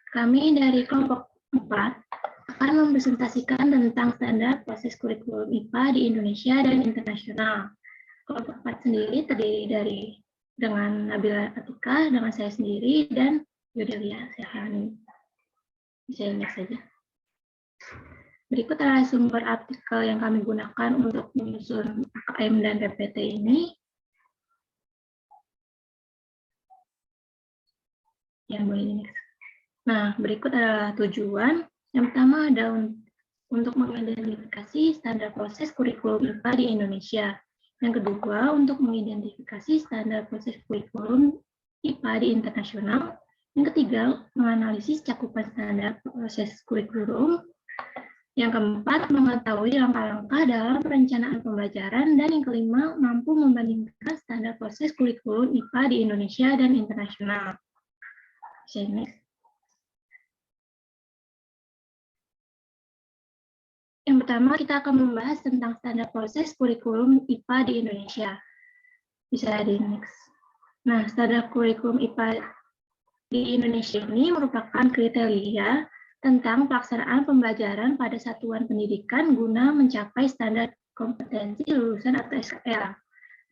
Kami dari kelompok 4 akan mempresentasikan tentang standar proses kurikulum IPA di Indonesia dan internasional. Kelompok 4 sendiri terdiri dengan Nabila Atika, dengan saya sendiri, dan Yudelia Sehani. Bisa lihat saja. Berikut adalah sumber artikel yang kami gunakan untuk menyusun AKM dan PPT ini. Yang boleh ini. Nah, berikut adalah tujuan. Yang pertama ada untuk mengidentifikasi standar proses kurikulum IPA di Indonesia. Yang kedua, untuk mengidentifikasi standar proses kurikulum IPA di internasional. Yang ketiga, menganalisis cakupan standar proses kurikulum. Yang keempat, mengetahui langkah-langkah dalam perencanaan pembelajaran. Dan yang kelima, mampu membandingkan standar proses kurikulum IPA di Indonesia dan internasional. Yang pertama, kita akan membahas tentang standar proses kurikulum IPA di Indonesia. Bisa di next. Nah, standar kurikulum IPA di Indonesia ini merupakan kriteria tentang pelaksanaan pembelajaran pada satuan pendidikan guna mencapai standar kompetensi lulusan atau SKL.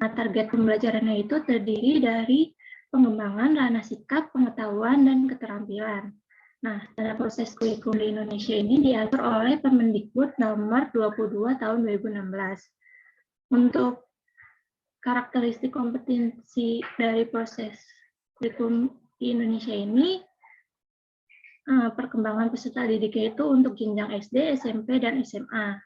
Nah, target pembelajarannya itu terdiri dari pengembangan ranah sikap, pengetahuan, dan keterampilan. Nah, standar proses kurikulum di Indonesia ini diatur oleh Permendikbud nomor 22 tahun 2016. Untuk karakteristik kompetensi dari proses kurikulum di Indonesia ini, perkembangan peserta didiknya itu untuk jenjang SD, SMP, dan SMA.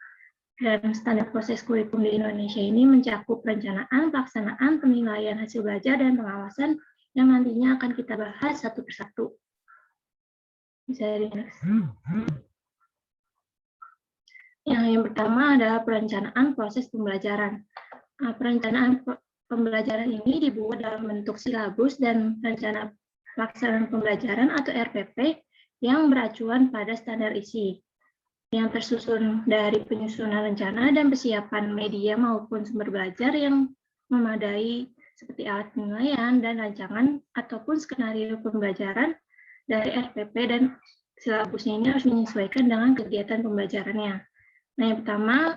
Dan standar proses kurikulum di Indonesia ini mencakup perencanaan, pelaksanaan, penilaian hasil belajar, dan pengawasan yang nantinya akan kita bahas satu persatu. Bisa di next. Yang pertama adalah perencanaan proses pembelajaran. Perencanaan pembelajaran ini dibuat dalam bentuk silabus dan rencana pelaksanaan pembelajaran atau RPP yang beracuan pada standar isi, yang tersusun dari penyusunan rencana dan persiapan media maupun sumber belajar yang memadai seperti alat penilaian dan rancangan ataupun skenario pembelajaran dari RPP, dan silabusnya ini harus menyesuaikan dengan kegiatan pembelajarannya. Nah, yang pertama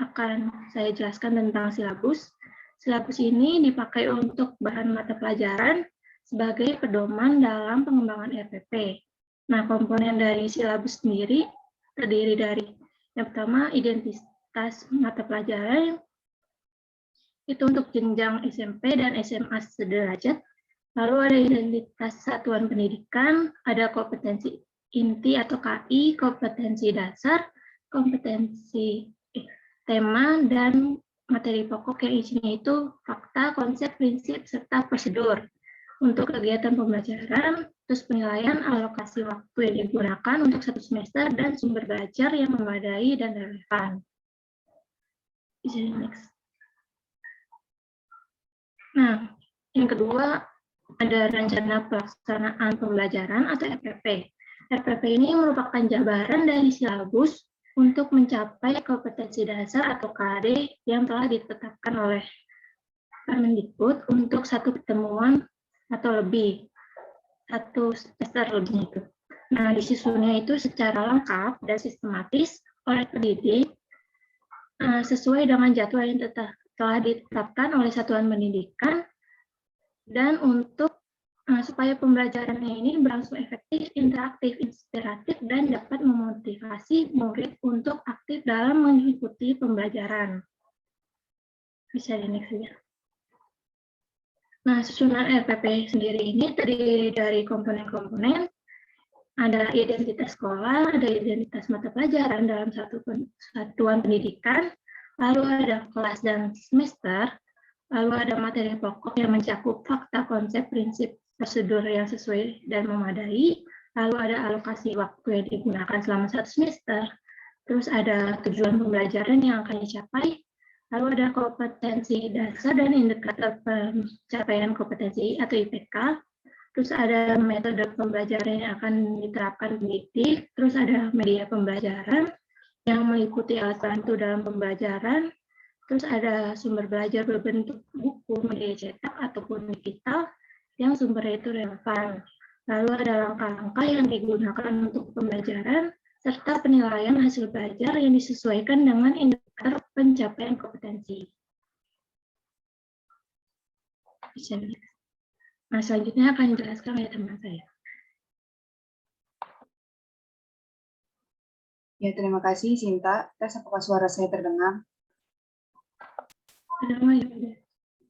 akan saya jelaskan tentang silabus. Silabus ini dipakai untuk bahan mata pelajaran sebagai pedoman dalam pengembangan RPP. Nah, komponen dari silabus sendiri terdiri dari yang pertama identitas mata pelajaran itu untuk jenjang SMP dan SMA sederajat. Lalu ada identitas satuan pendidikan, ada kompetensi inti atau KI, kompetensi dasar, kompetensi tema, dan materi pokok yang isinya itu fakta, konsep, prinsip, serta prosedur. Untuk kegiatan pembelajaran, terus penilaian alokasi waktu yang digunakan untuk satu semester, dan sumber belajar yang memadai dan relevan. Bisa next. Nah, yang kedua ada rencana pelaksanaan pembelajaran atau RPP. RPP ini merupakan jabaran dari silabus untuk mencapai kompetensi dasar atau KD yang telah ditetapkan oleh Permendikbud untuk satu pertemuan atau lebih, satu semester lebih itu. Nah, disusunnya itu secara lengkap dan sistematis oleh pendidik sesuai dengan jadwal yang telah ditetapkan oleh satuan pendidikan, dan untuk supaya pembelajarannya ini berlangsung efektif, interaktif, inspiratif, dan dapat memotivasi murid untuk aktif dalam mengikuti pembelajaran. Bisa di next saja. Nah, susunan RPP sendiri ini terdiri dari komponen-komponen. Ada identitas sekolah, ada identitas mata pelajaran dalam satu satuan pendidikan, lalu ada kelas dan semester, lalu ada materi pokok yang mencakup fakta, konsep, prinsip, prosedur yang sesuai dan memadai, lalu ada alokasi waktu yang digunakan selama satu semester, terus ada tujuan pembelajaran yang akan dicapai, lalu ada kompetensi dasar dan indikator pencapaian kompetensi atau IPK, terus ada metode pembelajaran yang akan diterapkan pendidik, terus ada media pembelajaran yang meliputi alat bantu dalam pembelajaran, terus ada sumber belajar berbentuk buku, media cetak, ataupun digital yang sumbernya itu relevan. Lalu ada langkah-langkah yang digunakan untuk pembelajaran, serta penilaian hasil belajar yang disesuaikan dengan indikator pencapaian kompetensi. Nah, selanjutnya akan dijelaskan oleh teman saya. Ya, terima kasih Sinta. Tes apakah suara saya terdengar?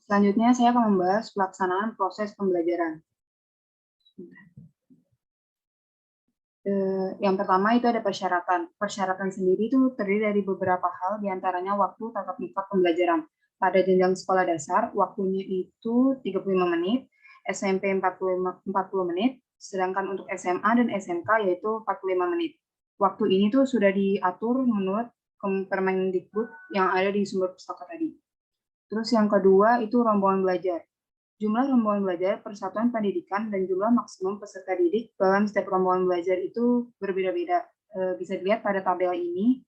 Selanjutnya saya akan membahas pelaksanaan proses pembelajaran. Yang pertama itu ada persyaratan. Persyaratan sendiri itu terdiri dari beberapa hal, diantaranya waktu tatap muka pembelajaran. Pada jenjang sekolah dasar, waktunya itu 35 menit, SMP 40 menit, sedangkan untuk SMA dan SMK yaitu 45 menit. Waktu ini tuh sudah diatur menurut Permendikbud yang ada di sumber pustaka tadi. Terus yang kedua itu rombongan belajar. Jumlah rombongan belajar persatuan pendidikan dan jumlah maksimum peserta didik dalam setiap rombongan belajar itu berbeda-beda. Bisa dilihat pada tabel ini.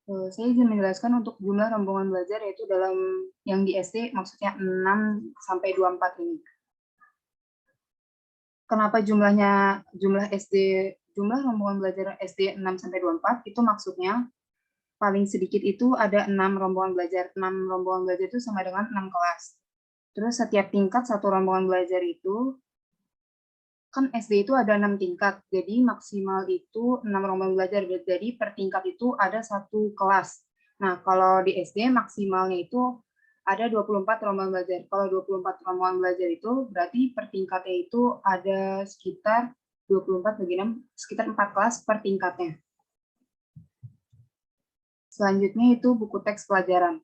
Saya izin menjelaskan untuk jumlah rombongan belajar yaitu dalam yang di SD maksudnya 6 sampai 24 ini. Kenapa jumlah rombongan belajar SD 6 sampai 24 itu maksudnya paling sedikit itu ada 6 rombongan belajar. 6 rombongan belajar itu sama dengan 6 kelas. Terus setiap tingkat satu rombongan belajar itu, kan SD itu ada 6 tingkat, jadi maksimal itu 6 rombongan belajar. Jadi per tingkat itu ada satu kelas. Nah, kalau di SD maksimalnya itu ada 24 rombongan belajar. Kalau 24 rombongan belajar itu berarti per tingkatnya itu ada sekitar 24 bagi 6, sekitar 4 kelas per tingkatnya. Selanjutnya itu buku teks pelajaran.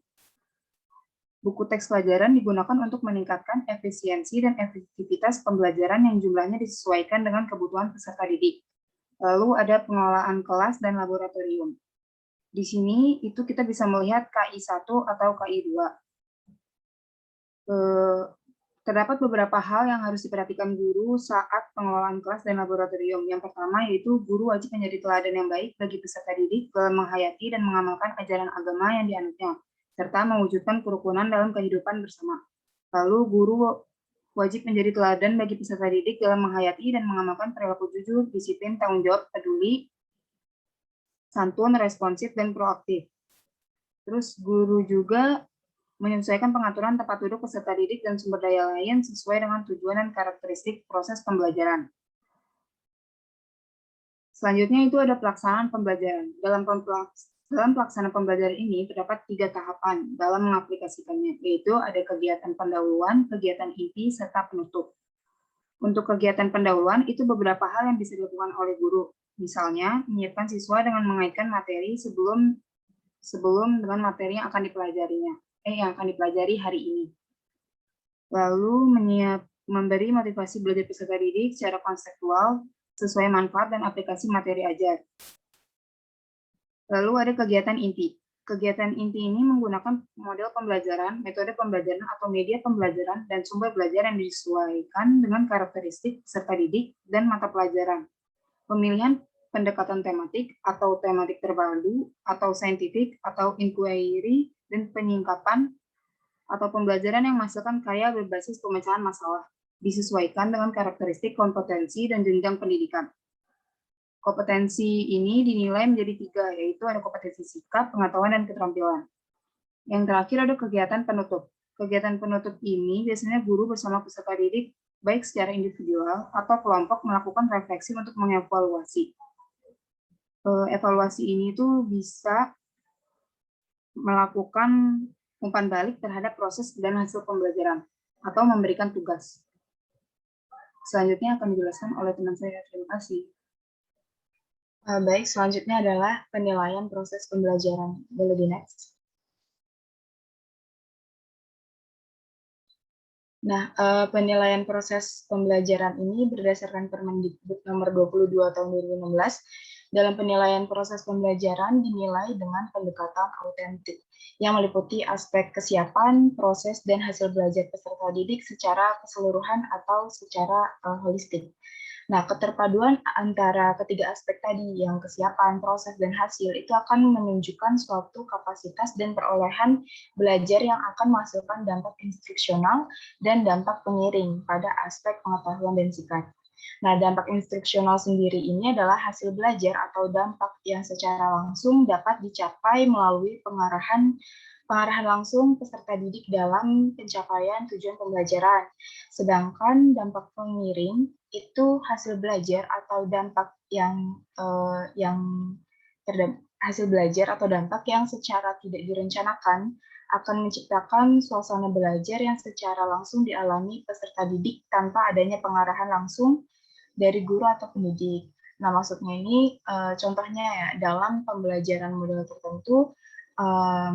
Buku teks pelajaran digunakan untuk meningkatkan efisiensi dan efektivitas pembelajaran yang jumlahnya disesuaikan dengan kebutuhan peserta didik. Lalu ada pengelolaan kelas dan laboratorium. Di sini itu kita bisa melihat KI1 atau KI2. Terdapat beberapa hal yang harus diperhatikan guru saat pengelolaan kelas dan laboratorium. Yang pertama yaitu guru wajib menjadi teladan yang baik bagi peserta didik dalam menghayati dan mengamalkan ajaran agama yang dianutnya, serta mewujudkan kerukunan dalam kehidupan bersama. Lalu guru wajib menjadi teladan bagi peserta didik dalam menghayati dan mengamalkan perilaku jujur, disiplin, tanggung jawab, peduli, santun, responsif, dan proaktif. Terus guru juga menyesuaikan pengaturan tempat duduk peserta didik dan sumber daya lain sesuai dengan tujuan dan karakteristik proses pembelajaran. Selanjutnya itu ada pelaksanaan pembelajaran. Dalam pelaksanaan pembelajaran ini terdapat 3 tahapan dalam mengaplikasikannya, yaitu ada kegiatan pendahuluan, kegiatan inti, serta penutup. Untuk kegiatan pendahuluan itu beberapa hal yang bisa dilakukan oleh guru. Misalnya, menyiapkan siswa dengan mengaitkan materi sebelum dengan materi yang akan dipelajari hari ini. Lalu memberi motivasi belajar peserta didik secara konseptual sesuai manfaat dan aplikasi materi ajar. Lalu ada kegiatan inti. Kegiatan inti ini menggunakan model pembelajaran, metode pembelajaran atau media pembelajaran dan sumber belajar yang disesuaikan dengan karakteristik peserta didik dan mata pelajaran. Pemilihan pendekatan tematik atau tematik terpadu atau saintifik atau inquiry dan penyingkapan atau pembelajaran yang menghasilkan karya berbasis pemecahan masalah disesuaikan dengan karakteristik kompetensi dan jenjang pendidikan. Kompetensi ini dinilai menjadi 3, yaitu ada kompetensi sikap, pengetahuan, dan keterampilan. Yang terakhir ada kegiatan penutup. Kegiatan penutup ini biasanya guru bersama peserta didik baik secara individual atau kelompok melakukan refleksi untuk mengevaluasi. Evaluasi ini tuh bisa melakukan umpan balik terhadap proses dan hasil pembelajaran atau memberikan tugas. Selanjutnya akan dijelaskan oleh teman saya. Terima kasih. Baik, selanjutnya adalah penilaian proses pembelajaran. Boleh di next. Nah, penilaian proses pembelajaran ini berdasarkan Permendikbud nomor 22 tahun 2016. Dalam penilaian proses pembelajaran dinilai dengan pendekatan autentik yang meliputi aspek kesiapan, proses, dan hasil belajar peserta didik secara keseluruhan atau secara holistik. Nah, keterpaduan antara ketiga aspek tadi, yang kesiapan, proses, dan hasil, itu akan menunjukkan suatu kapasitas dan perolehan belajar yang akan menghasilkan dampak instruksional dan dampak pengiring pada aspek pengetahuan dan sikap. Nah, dampak instruksional sendiri ini adalah hasil belajar atau dampak yang secara langsung dapat dicapai melalui pengarahan langsung peserta didik dalam pencapaian tujuan pembelajaran. Sedangkan dampak pengiring itu hasil belajar atau dampak hasil belajar atau dampak yang secara tidak direncanakan akan menciptakan suasana belajar yang secara langsung dialami peserta didik tanpa adanya pengarahan langsung dari guru atau pendidik. Nah, maksudnya ini contohnya ya, dalam pembelajaran model tertentu,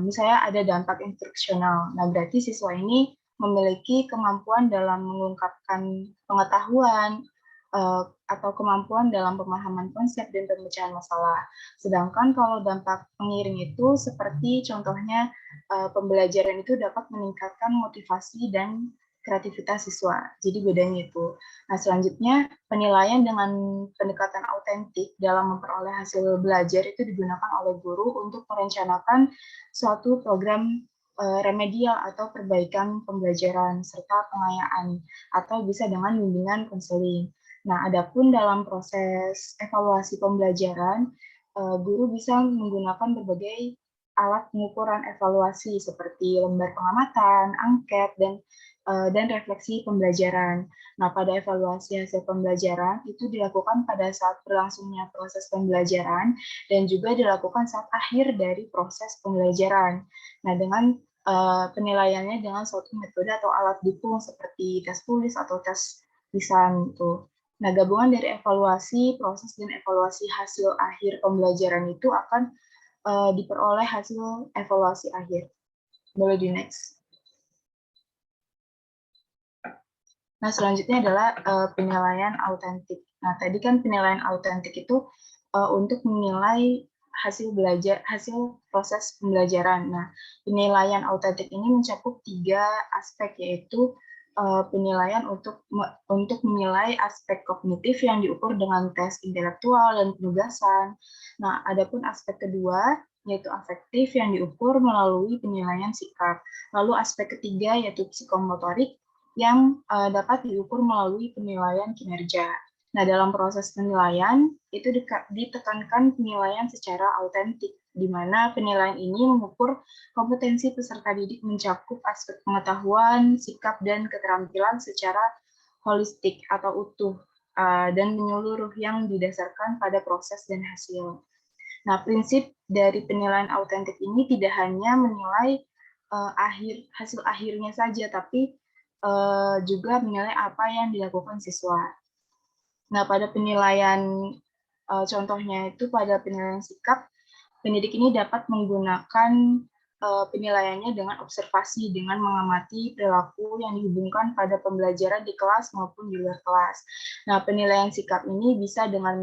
misalnya ada dampak instruksional. Nah, berarti siswa ini memiliki kemampuan dalam mengungkapkan pengetahuan atau kemampuan dalam pemahaman konsep dan pemecahan masalah. Sedangkan kalau dampak pengiring itu seperti contohnya pembelajaran itu dapat meningkatkan motivasi dan kreativitas siswa. Jadi bedanya itu. Nah, selanjutnya penilaian dengan pendekatan autentik dalam memperoleh hasil belajar itu digunakan oleh guru untuk merencanakan suatu program remedial atau perbaikan pembelajaran serta pengayaan atau bisa dengan bimbingan konseling. Nah, adapun dalam proses evaluasi pembelajaran, guru bisa menggunakan berbagai alat pengukuran evaluasi seperti lembar pengamatan, angket, dan refleksi pembelajaran. Nah, pada evaluasi hasil pembelajaran itu dilakukan pada saat berlangsungnya proses pembelajaran dan juga dilakukan saat akhir dari proses pembelajaran. Nah, dengan penilaiannya dengan suatu metode atau alat dukung seperti tes tulis atau tes lisan itu. Nah, gabungan dari evaluasi, proses, dan evaluasi hasil akhir pembelajaran itu akan diperoleh hasil evaluasi akhir. Boleh di next. Nah, selanjutnya adalah penilaian autentik. Nah, tadi kan penilaian autentik itu untuk menilai hasil proses pembelajaran. Nah, penilaian autentik ini mencakup 3 aspek, yaitu penilaian untuk menilai aspek kognitif yang diukur dengan tes intelektual dan penugasan. Nah, adapun aspek kedua yaitu afektif yang diukur melalui penilaian sikap. Lalu aspek ketiga yaitu psikomotorik yang dapat diukur melalui penilaian kinerja. Nah, dalam proses penilaian, itu ditekankan penilaian secara autentik, di mana penilaian ini mengukur kompetensi peserta didik mencakup aspek pengetahuan, sikap, dan keterampilan secara holistik atau utuh, dan menyeluruh yang didasarkan pada proses dan hasil. Nah, prinsip dari penilaian autentik ini tidak hanya menilai hasil akhirnya saja, tapi juga menilai apa yang dilakukan siswa. Nah, pada penilaian contohnya itu pada penilaian sikap, pendidik ini dapat menggunakan penilaiannya dengan observasi, dengan mengamati perilaku yang dihubungkan pada pembelajaran di kelas maupun di luar kelas. Nah, penilaian sikap ini bisa dengan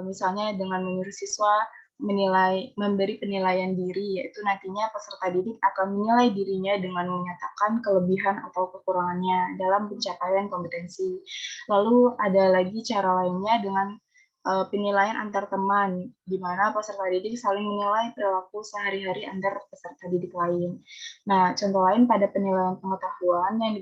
misalnya dengan menyuruh siswa memberi penilaian diri, yaitu nantinya peserta didik akan menilai dirinya dengan menyatakan kelebihan atau kekurangannya dalam pencapaian kompetensi. Lalu ada lagi cara lainnya dengan penilaian antar teman, di mana peserta didik saling menilai perilaku sehari-hari antar peserta didik lain. Nah, contoh lain pada penilaian pengetahuan yang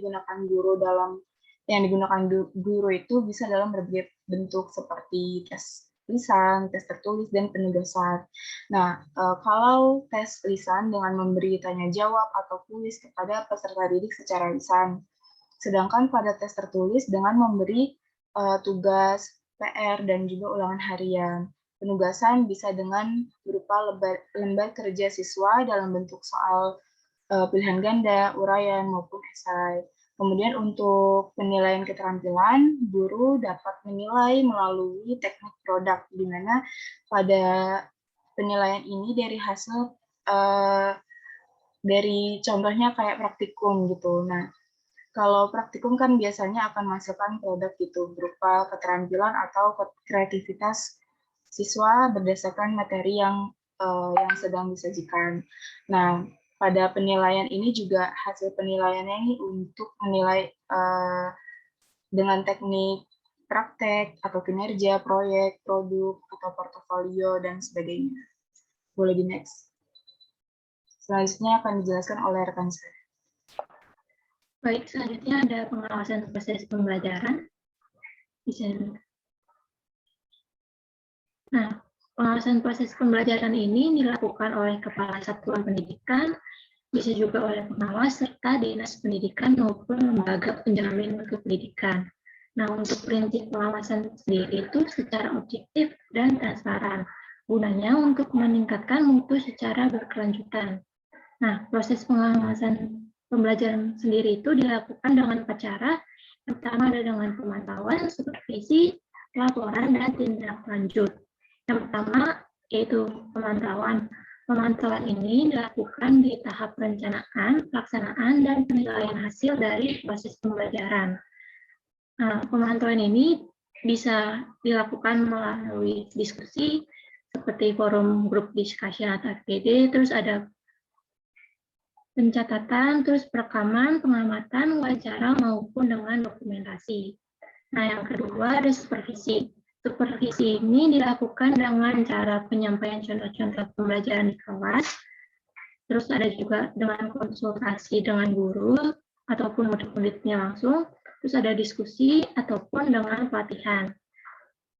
digunakan guru itu bisa dalam berbagai bentuk seperti tes lisan, tes tertulis, dan penugasan. Nah, kalau tes lisan dengan memberi tanya jawab atau kuis kepada peserta didik secara lisan, sedangkan pada tes tertulis dengan memberi tugas, PR, dan juga ulangan harian. Penugasan bisa dengan berupa lembar kerja siswa dalam bentuk soal pilihan ganda, uraian, maupun esai. Kemudian untuk penilaian keterampilan, guru dapat menilai melalui teknik produk, di mana pada penilaian ini dari hasil dari contohnya kayak praktikum gitu. Nah, kalau praktikum kan biasanya akan menghasilkan produk gitu berupa keterampilan atau kreativitas siswa berdasarkan materi yang sedang disajikan. Nah, pada penilaian ini juga hasil penilaiannya ini untuk menilai dengan teknik praktek atau kinerja, proyek, produk, atau portofolio, dan sebagainya. Boleh di next. Selanjutnya akan dijelaskan oleh rekan saya. Baik, selanjutnya ada pengawasan proses pembelajaran. Bisa. Nah, pengawasan proses pembelajaran ini dilakukan oleh Kepala Satuan Pendidikan, bisa juga oleh pengawas serta dinas pendidikan maupun lembaga penjamin mutu pendidikan. Nah, untuk prinsip pengawasan sendiri itu secara objektif dan transparan, gunanya untuk meningkatkan mutu secara berkelanjutan. Nah, proses pengawasan pembelajaran sendiri itu dilakukan dengan 4 cara. Yang pertama ada dengan pemantauan, supervisi, laporan, dan tindak lanjut. Yang pertama yaitu pemantauan. Pemantauan ini dilakukan di tahap perencanaan, pelaksanaan, dan penilaian hasil dari proses pembelajaran. Nah, pemantauan ini bisa dilakukan melalui diskusi seperti forum grup discussion atau FGD, terus ada pencatatan, terus perekaman, pengamatan, wawancara, maupun dengan dokumentasi. Nah, yang kedua ada supervisi. Supervisi ini dilakukan dengan cara penyampaian contoh-contoh pembelajaran di kelas, terus ada juga dengan konsultasi dengan guru, ataupun murid-muridnya langsung, terus ada diskusi, ataupun dengan pelatihan.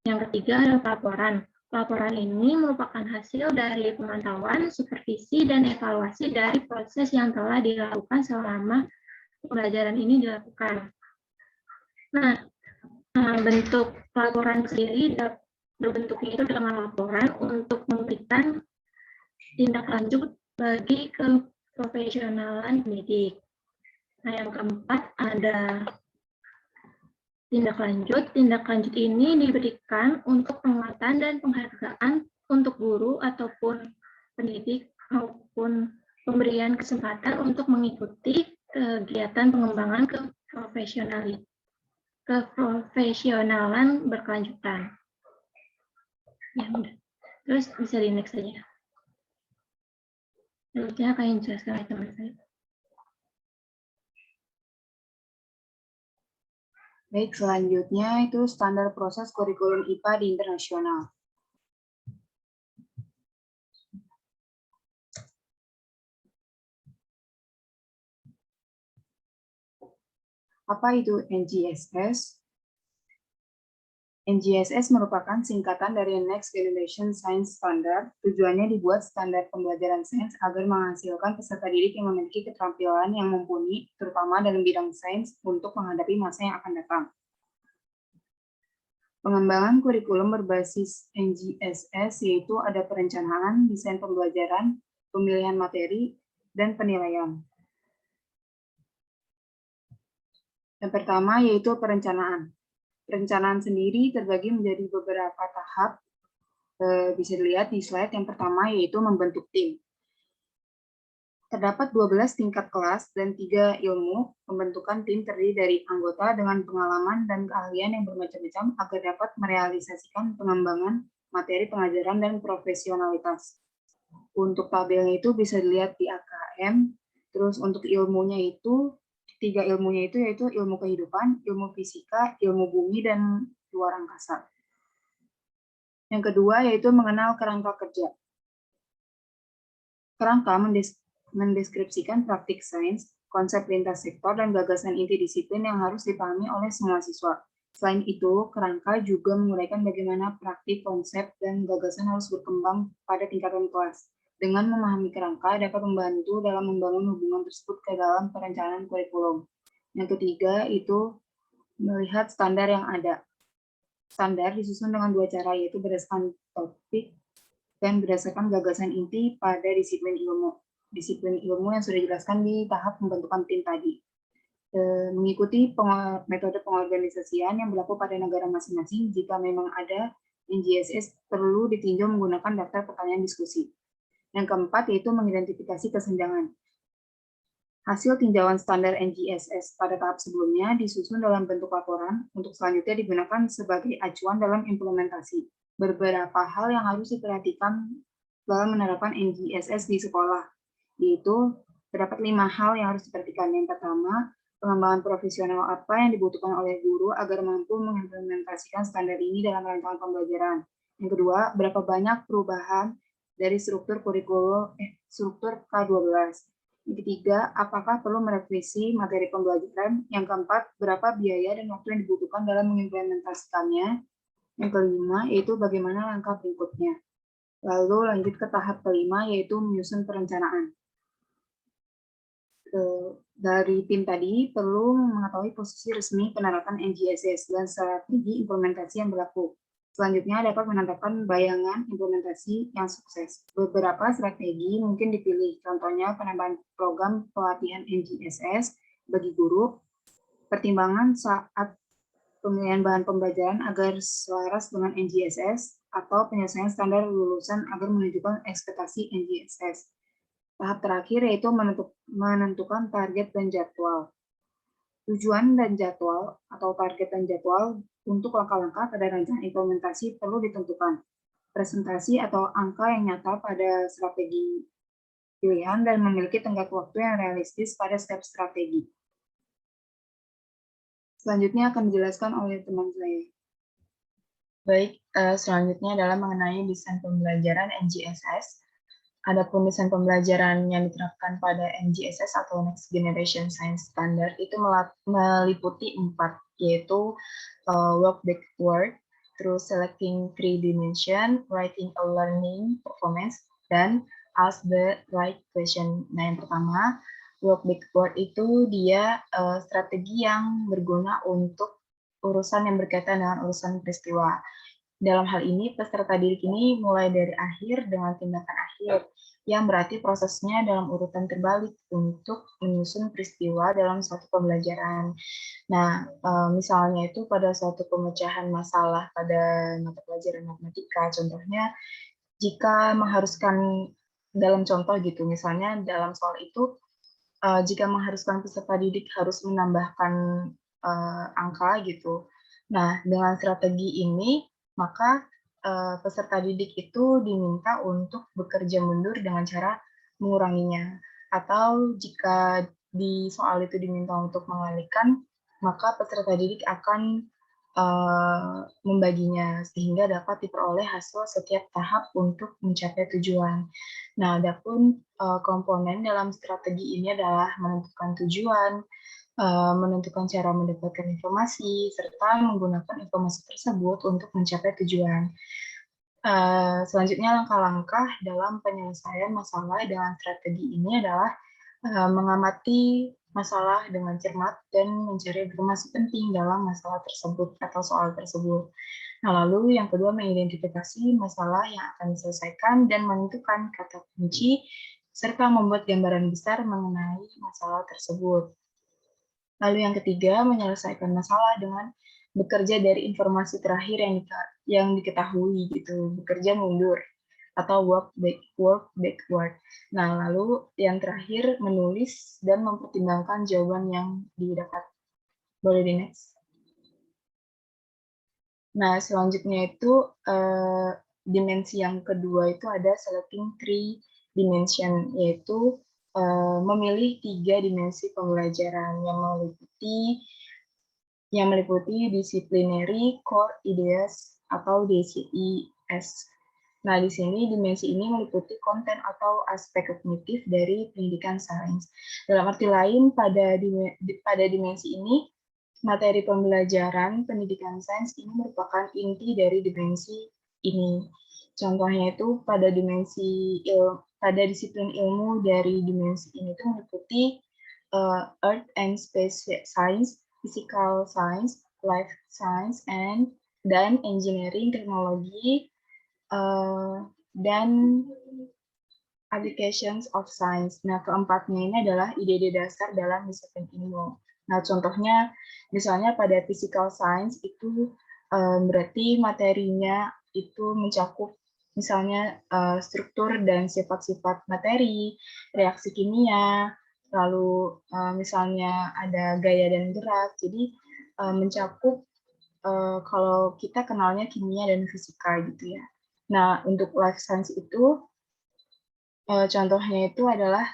Yang ketiga adalah pelaporan. Laporan ini merupakan hasil dari pemantauan, supervisi, dan evaluasi dari proses yang telah dilakukan selama pembelajaran ini dilakukan. Nah, bentuk laporan sendiri berbentuknya itu dengan laporan untuk memberikan tindak lanjut bagi keprofesionalan pendidik. Nah, yang keempat ada tindak lanjut. Tindak lanjut ini diberikan untuk penguatan dan penghargaan untuk guru ataupun pendidik maupun pemberian kesempatan untuk mengikuti kegiatan pengembangan keprofesionalan berkelanjutan. Ya, udah. Terus bisa di next saja. Selanjutnya akan dijelaskan oleh teman saya. Baik, selanjutnya itu standar proses kurikulum IPA di internasional. Apa itu NGSS? NGSS merupakan singkatan dari Next Generation Science Standard. Tujuannya dibuat standar pembelajaran sains agar menghasilkan peserta didik yang memiliki keterampilan yang mumpuni, terutama dalam bidang sains, untuk menghadapi masa yang akan datang. Pengembangan kurikulum berbasis NGSS yaitu ada perencanaan, desain pembelajaran, pemilihan materi, dan penilaian. Yang pertama yaitu perencanaan. Perencanaan sendiri terbagi menjadi beberapa tahap, bisa dilihat di slide. Yang pertama yaitu membentuk tim. Terdapat 12 tingkat kelas dan 3 ilmu. Pembentukan tim terdiri dari anggota dengan pengalaman dan keahlian yang bermacam-macam agar dapat merealisasikan pengembangan materi pengajaran dan profesionalitas. Untuk tabelnya itu bisa dilihat di AKM. Terus untuk ilmunya itu, 3 ilmunya itu yaitu ilmu kehidupan, ilmu fisika, ilmu bumi, dan luar angkasa. Yang kedua yaitu mengenal kerangka kerja. Kerangka mendeskripsikan praktik sains, konsep lintas sektor, dan gagasan inti disiplin yang harus dipahami oleh semua siswa. Selain itu, kerangka juga menguraikan bagaimana praktik, konsep, dan gagasan harus berkembang pada tingkatan kelas. Dengan memahami kerangka dapat membantu dalam membangun hubungan tersebut ke dalam perencanaan kurikulum. Yang ketiga itu melihat standar yang ada. Standar disusun dengan 2 cara, yaitu berdasarkan topik dan berdasarkan gagasan inti pada disiplin ilmu. Disiplin ilmu yang sudah dijelaskan di tahap pembentukan tim tadi. Mengikuti metode pengorganisasian yang berlaku pada negara masing-masing. Jika memang ada NGSS, perlu ditinjau menggunakan daftar pertanyaan diskusi. Yang keempat yaitu mengidentifikasi kesenjangan. Hasil tinjauan standar NGSS pada tahap sebelumnya disusun dalam bentuk laporan untuk selanjutnya digunakan sebagai acuan dalam implementasi. Beberapa hal yang harus diperhatikan dalam menerapkan NGSS di sekolah, yaitu terdapat 5 hal yang harus diperhatikan. Yang pertama, Pengembangan profesional apa yang dibutuhkan oleh guru agar mampu mengimplementasikan standar ini dalam rancangan pembelajaran. Yang kedua, berapa banyak perubahan dari struktur struktur K12. Yang ketiga, apakah perlu merevisi materi pembelajaran? Yang keempat, berapa biaya dan waktu yang dibutuhkan dalam mengimplementasikannya? Yang kelima, yaitu bagaimana langkah berikutnya. Lalu lanjut ke tahap kelima, yaitu menyusun perencanaan. Dari tim tadi perlu mengetahui posisi resmi penerapan NGSS dan strategi implementasi yang berlaku. Selanjutnya dapat menetapkan bayangan implementasi yang sukses. Beberapa strategi mungkin dipilih, contohnya penambahan program pelatihan NGSS bagi guru, pertimbangan saat pemilihan bahan pembelajaran agar selaras dengan NGSS, atau penyelesaian standar lulusan agar menunjukkan ekspektasi NGSS. Tahap terakhir yaitu menentukan target dan jadwal. Tujuan dan jadwal atau target dan jadwal untuk langkah-langkah pada rancangan implementasi perlu ditentukan. Presentasi atau angka yang nyata pada strategi pilihan dan memiliki tenggat waktu yang realistis pada setiap strategi. Selanjutnya akan dijelaskan oleh teman saya. Baik, selanjutnya adalah mengenai desain pembelajaran NGSS. Adapun desain pembelajaran yang diterapkan pada NGSS atau Next Generation Science Standard itu meliputi 4, yaitu work backward, through selecting 3 dimension, writing a learning performance, dan ask the right question. Nah, yang pertama, work backward itu dia strategi yang berguna untuk urusan yang berkaitan dengan urusan peristiwa. Dalam hal ini, peserta didik ini mulai dari akhir dengan tindakan akhir, yang berarti prosesnya dalam urutan terbalik untuk menyusun peristiwa dalam suatu pembelajaran. Nah, misalnya itu pada suatu pemecahan masalah pada mata pelajaran matematika, contohnya jika mengharuskan dalam contoh gitu, misalnya dalam soal itu, jika mengharuskan peserta didik harus menambahkan angka gitu. Nah, dengan strategi ini, maka peserta didik itu diminta untuk bekerja mundur dengan cara menguranginya. Atau jika di soal itu diminta untuk mengalihkan, maka peserta didik akan membaginya sehingga dapat diperoleh hasil setiap tahap untuk mencapai tujuan. Nah, adapun komponen dalam strategi ini adalah menentukan tujuan, menentukan cara mendapatkan informasi, serta menggunakan informasi tersebut untuk mencapai tujuan. Selanjutnya, langkah-langkah dalam penyelesaian masalah dengan strategi ini adalah mengamati masalah dengan cermat dan mencari informasi penting dalam masalah tersebut atau soal tersebut. Nah, lalu yang kedua, mengidentifikasi masalah yang akan diselesaikan dan menentukan kata kunci, serta membuat gambaran besar mengenai masalah tersebut. Lalu yang ketiga, menyelesaikan masalah dengan bekerja dari informasi terakhir yang diketahui gitu, bekerja mundur atau work backward. Nah, lalu yang terakhir menulis dan mempertimbangkan jawaban yang didapat. Boleh di next. Nah, selanjutnya itu dimensi yang kedua itu ada selecting 3 dimension, yaitu memilih 3 dimensi pembelajaran yang meliputi disciplinary, core ideas, atau DCIS. Nah, di sini dimensi ini meliputi konten atau aspek kognitif dari pendidikan sains. Dalam arti lain, pada dimensi ini, materi pembelajaran pendidikan sains ini merupakan inti dari dimensi ini. Contohnya itu pada disiplin ilmu dari dimensi ini itu meliputi Earth and Space Science, Physical Science, Life Science, dan Engineering, Teknologi, dan Applications of Science. Nah, keempatnya ini adalah ide-ide dasar dalam disiplin ilmu. Nah, contohnya, misalnya pada Physical Science itu berarti materinya itu mencakup misalnya struktur dan sifat-sifat materi, reaksi kimia, lalu misalnya ada gaya dan gerak. Jadi mencakup kalau kita kenalnya kimia dan fisika gitu ya. Nah, untuk life science itu Contohnya itu adalah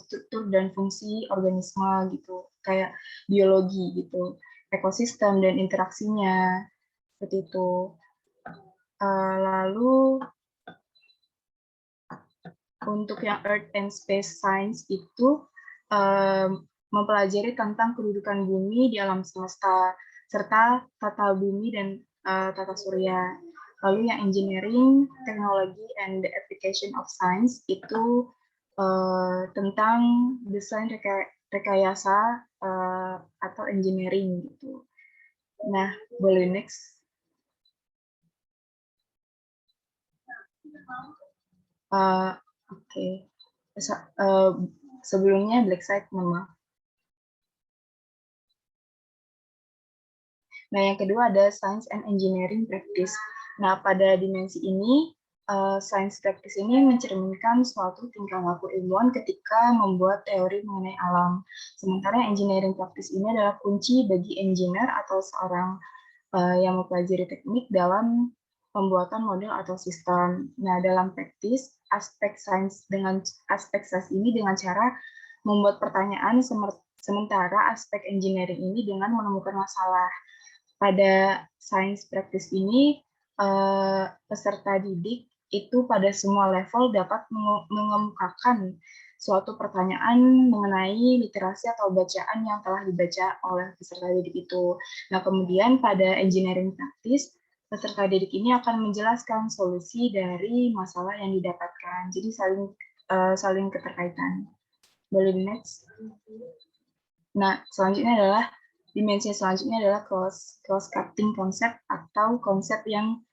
struktur dan fungsi organisme gitu, kayak biologi gitu, ekosistem dan interaksinya seperti itu. Lalu untuk yang Earth and Space Science itu mempelajari tentang kedudukan bumi di alam semesta serta tata bumi dan tata surya. Lalu yang Engineering, Technology, and the Application of Science itu tentang desain rekayasa atau engineering gitu. Nah, boleh next. Oke. Sebelumnya black site, mohon maaf. Nah, yang kedua ada Science and Engineering Practice. Nah, pada dimensi ini, Science Practice ini mencerminkan suatu tingkah laku ilmuwan ketika membuat teori mengenai alam. Sementara Engineering Practice ini adalah kunci bagi engineer atau seorang yang mempelajari teknik dalam pembuatan model atau sistem. Nah, dalam praktis, aspek sains ini dengan cara membuat pertanyaan, sementara aspek engineering ini dengan menemukan masalah. Pada sains praktis ini, peserta didik itu pada semua level dapat mengemukakan suatu pertanyaan mengenai literasi atau bacaan yang telah dibaca oleh peserta didik itu. Nah, kemudian pada engineering praktis, peserta didik ini akan menjelaskan solusi dari masalah yang didapatkan. Jadi saling keterkaitan. Boleh next. Nah, selanjutnya adalah dimensi selanjutnya adalah cross-cutting concept atau konsep yang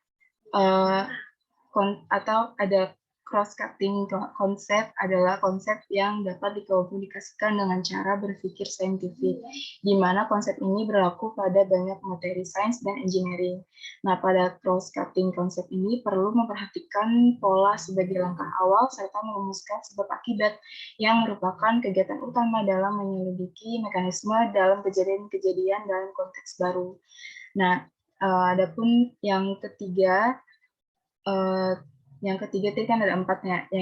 atau ada cross-cutting konsep adalah konsep yang dapat dikomunikasikan dengan cara berpikir saintifik, di mana konsep ini berlaku pada banyak materi sains dan engineering. Nah, pada cross-cutting konsep ini perlu memperhatikan pola sebagai langkah awal serta merumuskan sebab akibat yang merupakan kegiatan utama dalam menyelidiki mekanisme dalam kejadian-kejadian dalam konteks baru. Nah, adapun yang ketiga tadi kan ada 4-nya.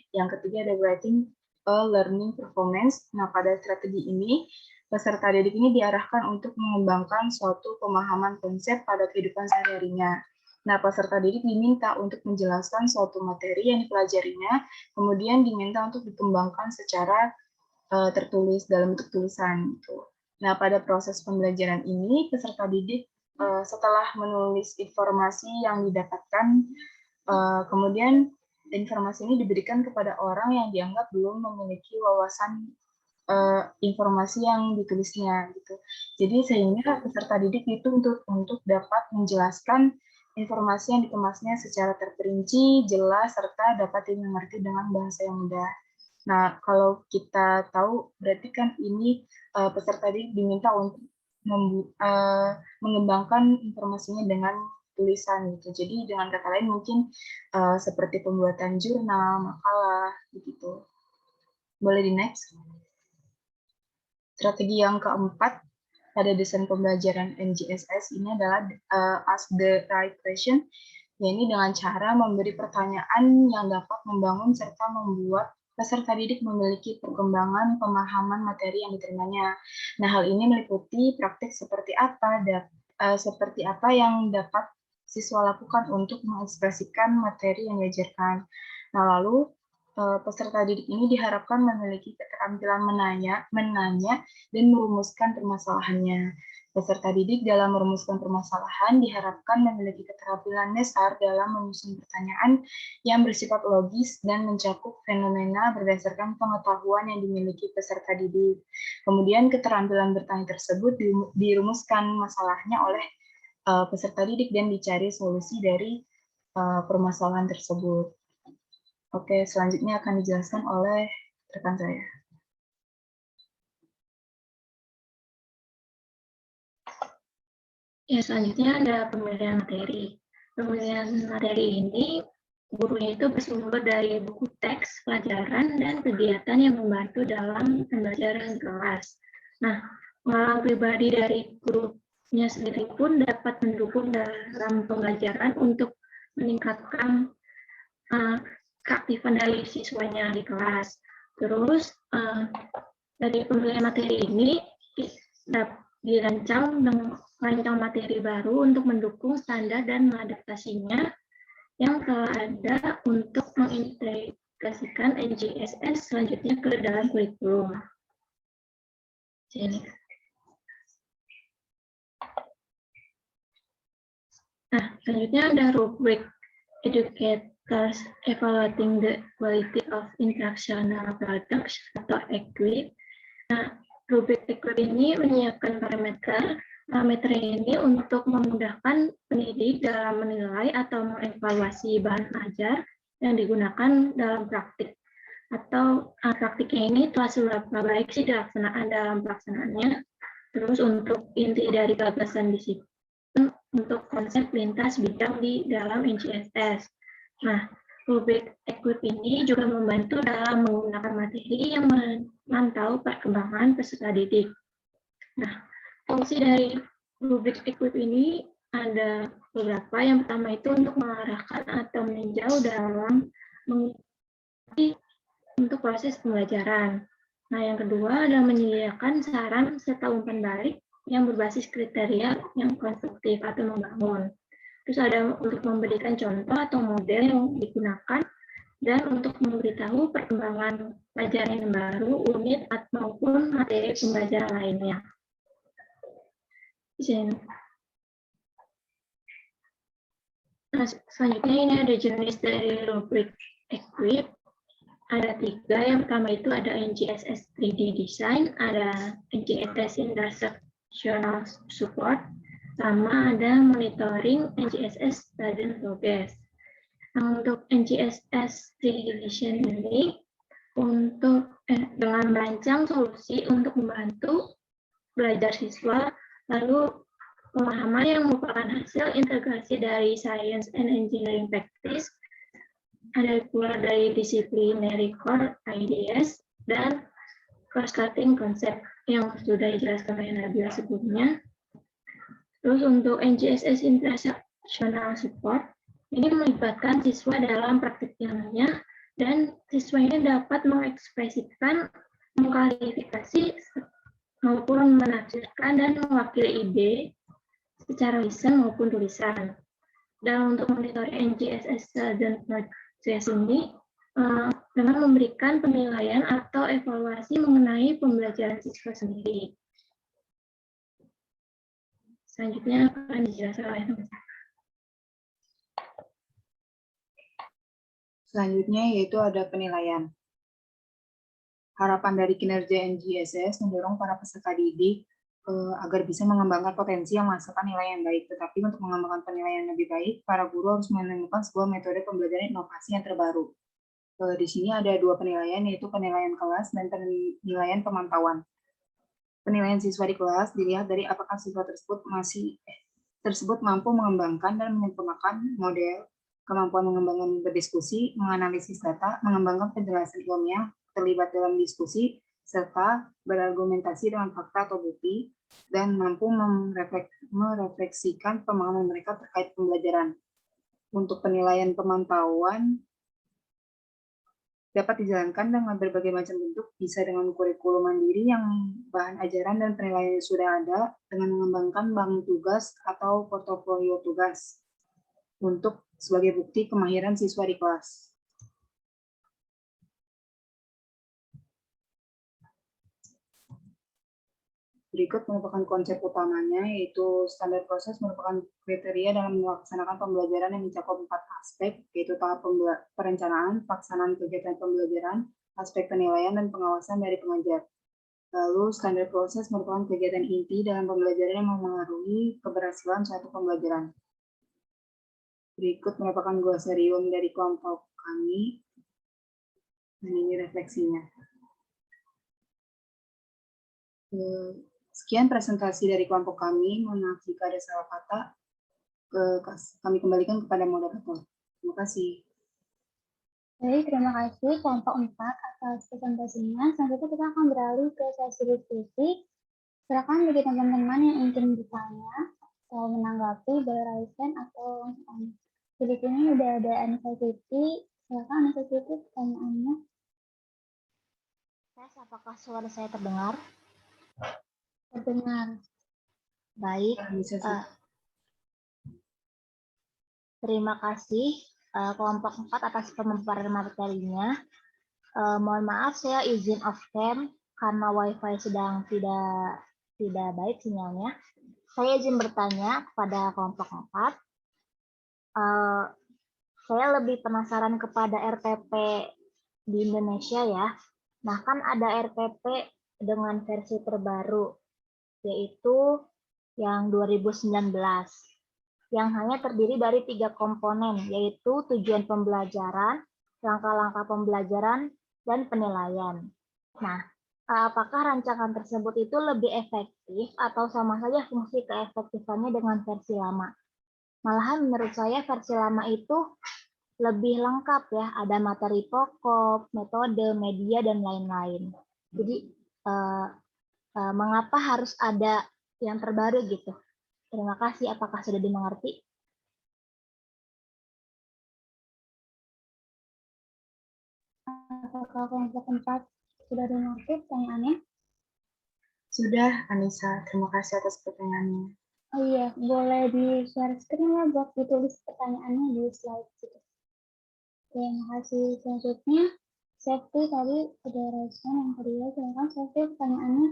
Yang ketiga ada writing a learning performance. Nah, pada strategi ini peserta didik ini diarahkan untuk mengembangkan suatu pemahaman konsep pada kehidupan sehari-harinya. Nah, peserta didik diminta untuk menjelaskan suatu materi yang dipelajarinya, kemudian diminta untuk dikembangkan secara tertulis dalam bentuk tulisan. Gitu. Nah, pada proses pembelajaran ini peserta didik setelah menulis informasi yang didapatkan, kemudian informasi ini diberikan kepada orang yang dianggap belum memiliki wawasan informasi yang ditulisnya gitu. Jadi sehingga peserta didik itu untuk dapat menjelaskan informasi yang dikemasnya secara terperinci, jelas, serta dapat dimengerti dengan bahasa yang mudah. Nah, kalau kita tahu berarti kan ini peserta didik diminta untuk mengembangkan informasinya dengan tulisan gitu. Jadi dengan kata lain mungkin seperti pembuatan jurnal, makalah begitu. Boleh di next. Strategi yang keempat pada desain pembelajaran NGSS ini adalah ask the right question, yaitu dengan cara memberi pertanyaan yang dapat membangun serta membuat peserta didik memiliki perkembangan pemahaman materi yang diterimanya. Nah, hal ini meliputi praktik seperti apa yang dapat siswa lakukan untuk mengekspresikan materi yang diajarkan. Nah, lalu peserta didik ini diharapkan memiliki keterampilan menanya dan merumuskan permasalahannya. Peserta didik dalam merumuskan permasalahan diharapkan memiliki keterampilan dasar dalam menyusun pertanyaan yang bersifat logis dan mencakup fenomena berdasarkan pengetahuan yang dimiliki peserta didik. Kemudian keterampilan bertanya tersebut dirumuskan masalahnya oleh peserta didik dan dicari solusi dari permasalahan tersebut. Oke, selanjutnya akan dijelaskan oleh rekan saya. Ya, selanjutnya ada pemilihan materi. Pemilihan materi ini gurunya itu bersumber dari buku teks, pelajaran, dan kegiatan yang membantu dalam pembelajaran kelas. Nah, pengalaman pribadi dari gurunya sendiri pun dapat mendukung dalam pembelajaran untuk meningkatkan keaktifan dari siswanya di kelas. Terus dari pemilihan materi ini dirancang materi baru untuk mendukung standar dan mengadaptasinya yang telah ada untuk mengintegrasikan NGSS selanjutnya ke dalam kurikulum. Sini. Nah, selanjutnya ada rubrik Educators Evaluating the Quality of Instructional Products atau EQUIP. Nah, rubrik EQUIP ini menyiapkan parameter ini untuk memudahkan pendidik dalam menilai atau mengevaluasi bahan ajar yang digunakan dalam praktik. Atau praktiknya ini telah seberapa baik sih dilaksanakan dalam pelaksanaannya. Terus untuk inti dari gagasan disiplin untuk konsep lintas bidang di dalam NGSS. Nah, rubrik EQUIP ini juga membantu dalam menggunakan materi yang memantau perkembangan peserta didik. Nah, fungsi dari rubrik EQUIP ini ada beberapa. Yang pertama itu untuk mengarahkan atau meninjau dalam mengikuti untuk proses pembelajaran. Nah, yang kedua adalah menyediakan saran serta umpan balik yang berbasis kriteria yang konstruktif atau membangun. Terus ada untuk memberikan contoh atau model yang digunakan dan untuk memberitahu perkembangan pelajaran yang baru, unit, maupun materi pembelajaran lainnya. Nah, selanjutnya ini ada jenis dari rubrik EQUIP. Ada 3, yang pertama itu ada NGSS 3D Design, ada NGSS Instructional Support, sama ada Monitoring NGSS Student Progress. Nah, untuk NGSS 3D Design ini, untuk dengan merancang solusi untuk membantu belajar siswa, lalu pemahaman yang merupakan hasil integrasi dari Science and Engineering Practice, ada pula dari disciplinary core ideas dan cross-cutting konsep yang sudah dijelaskan oleh Nabila sebelumnya. Terus untuk NGSS Instructional Support, ini melibatkan siswa dalam praktik ilmiah dan siswa ini dapat mengekspresikan, mengklarifikasi maupun menafsirkan dan mewakili ide secara lisan maupun tulisan. Dan untuk monitoring NGSS dan proses ini dengan memberikan penilaian atau evaluasi mengenai pembelajaran siswa sendiri. Selanjutnya akan dijelaskan oleh teman-teman. Selanjutnya yaitu ada penilaian. Harapan dari kinerja NGSS mendorong para peserta didik agar bisa mengembangkan potensi yang menghasilkan nilai yang baik. Tetapi untuk mengembangkan penilaian yang lebih baik, para guru harus menemukan sebuah metode pembelajaran inovasi yang terbaru. Di sini ada 2 penilaian, yaitu penilaian kelas dan penilaian pemantauan. Penilaian siswa di kelas dilihat dari apakah siswa tersebut mampu mengembangkan dan menyempurnakan model, kemampuan mengembangkan berdiskusi, menganalisis data, mengembangkan penjelasan ilmiah, terlibat dalam diskusi, serta berargumentasi dengan fakta atau bukti, dan mampu merefleksikan pemahaman mereka terkait pembelajaran. Untuk penilaian pemantauan dapat dijalankan dengan berbagai macam bentuk, bisa dengan kurikulum mandiri yang bahan ajaran dan penilaian sudah ada, dengan mengembangkan bank tugas atau portofolio tugas untuk sebagai bukti kemahiran siswa di kelas. Berikut merupakan konsep utamanya, yaitu standar proses merupakan kriteria dalam melaksanakan pembelajaran yang mencakup 4 aspek, yaitu tahap perencanaan, pelaksanaan kegiatan pembelajaran, aspek penilaian, dan pengawasan dari pengajar. Lalu, standar proses merupakan kegiatan inti dalam pembelajaran yang memengaruhi keberhasilan suatu pembelajaran. Berikut merupakan glosarium dari kelompok kami, dan ini refleksinya. Sekian presentasi dari kelompok kami. Mohon maaf jika ada salah kata. Kami kembalikan kepada moderator. Terima kasih. Baik, terima kasih kelompok 4 atas presentasinya. Selanjutnya kita akan beralih ke sesi diskusi. Silakan bagi teman-teman yang ingin bertanya atau menanggapi, boleh raise hand atau langsung. Di sini sudah ada Anissa Siti, Silakan Anissa Siti, pertanyaannya. Tes, apakah suara saya terdengar? Terdengar. Baik, Bisa sih. terima kasih kelompok 4 atas pemaparan materinya. Mohon maaf, saya izin off cam karena WiFi sedang tidak baik sinyalnya. Saya izin bertanya kepada kelompok 4. Saya lebih penasaran kepada RPP di Indonesia ya. Nah, kan ada RPP dengan versi terbaru, yaitu yang 2019, yang hanya terdiri dari 3 komponen, yaitu tujuan pembelajaran, langkah-langkah pembelajaran, dan penilaian. Nah, apakah rancangan tersebut itu lebih efektif atau sama saja fungsi keefektifannya dengan versi lama? Malahan menurut saya versi lama itu lebih lengkap ya, ada materi pokok, metode, media, dan lain-lain. Jadi, mengapa harus ada yang terbaru gitu? Terima kasih, apakah sudah dimengerti? Apakah kelompok 4 sudah dimengerti pertanyaannya? Sudah, Anissa. Terima kasih atas pertanyaannya. Oh iya, boleh di-share screen ya buat ditulis pertanyaannya di slide gitu. Terima kasih. Selanjutnya, Safety tadi sudah respon yang kedua. Silakan Safety pertanyaannya.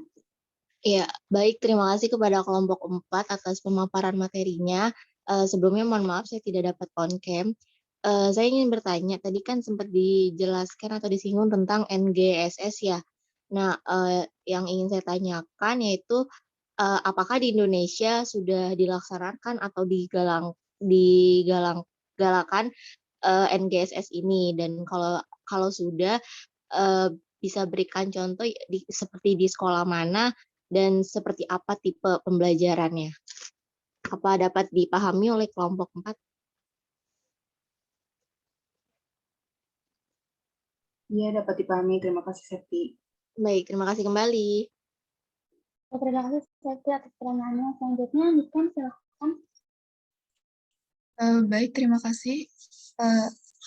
Ya, baik. Terima kasih kepada kelompok 4 atas pemaparan materinya. Sebelumnya mohon maaf saya tidak dapat on cam. Saya ingin bertanya, tadi kan sempat dijelaskan atau disinggung tentang NGSS ya. Nah, yang ingin saya tanyakan yaitu apakah di Indonesia sudah dilaksanakan atau digalakan NGSS ini, dan kalau sudah bisa berikan contoh seperti di sekolah mana dan seperti apa tipe pembelajarannya. Apa dapat dipahami oleh kelompok 4? Iya, dapat dipahami. Terima kasih, Septi. Baik, terima kasih kembali. Terima kasih Safety atas pertanyaannya. Selanjutnya, Niken silakan. Baik, terima kasih.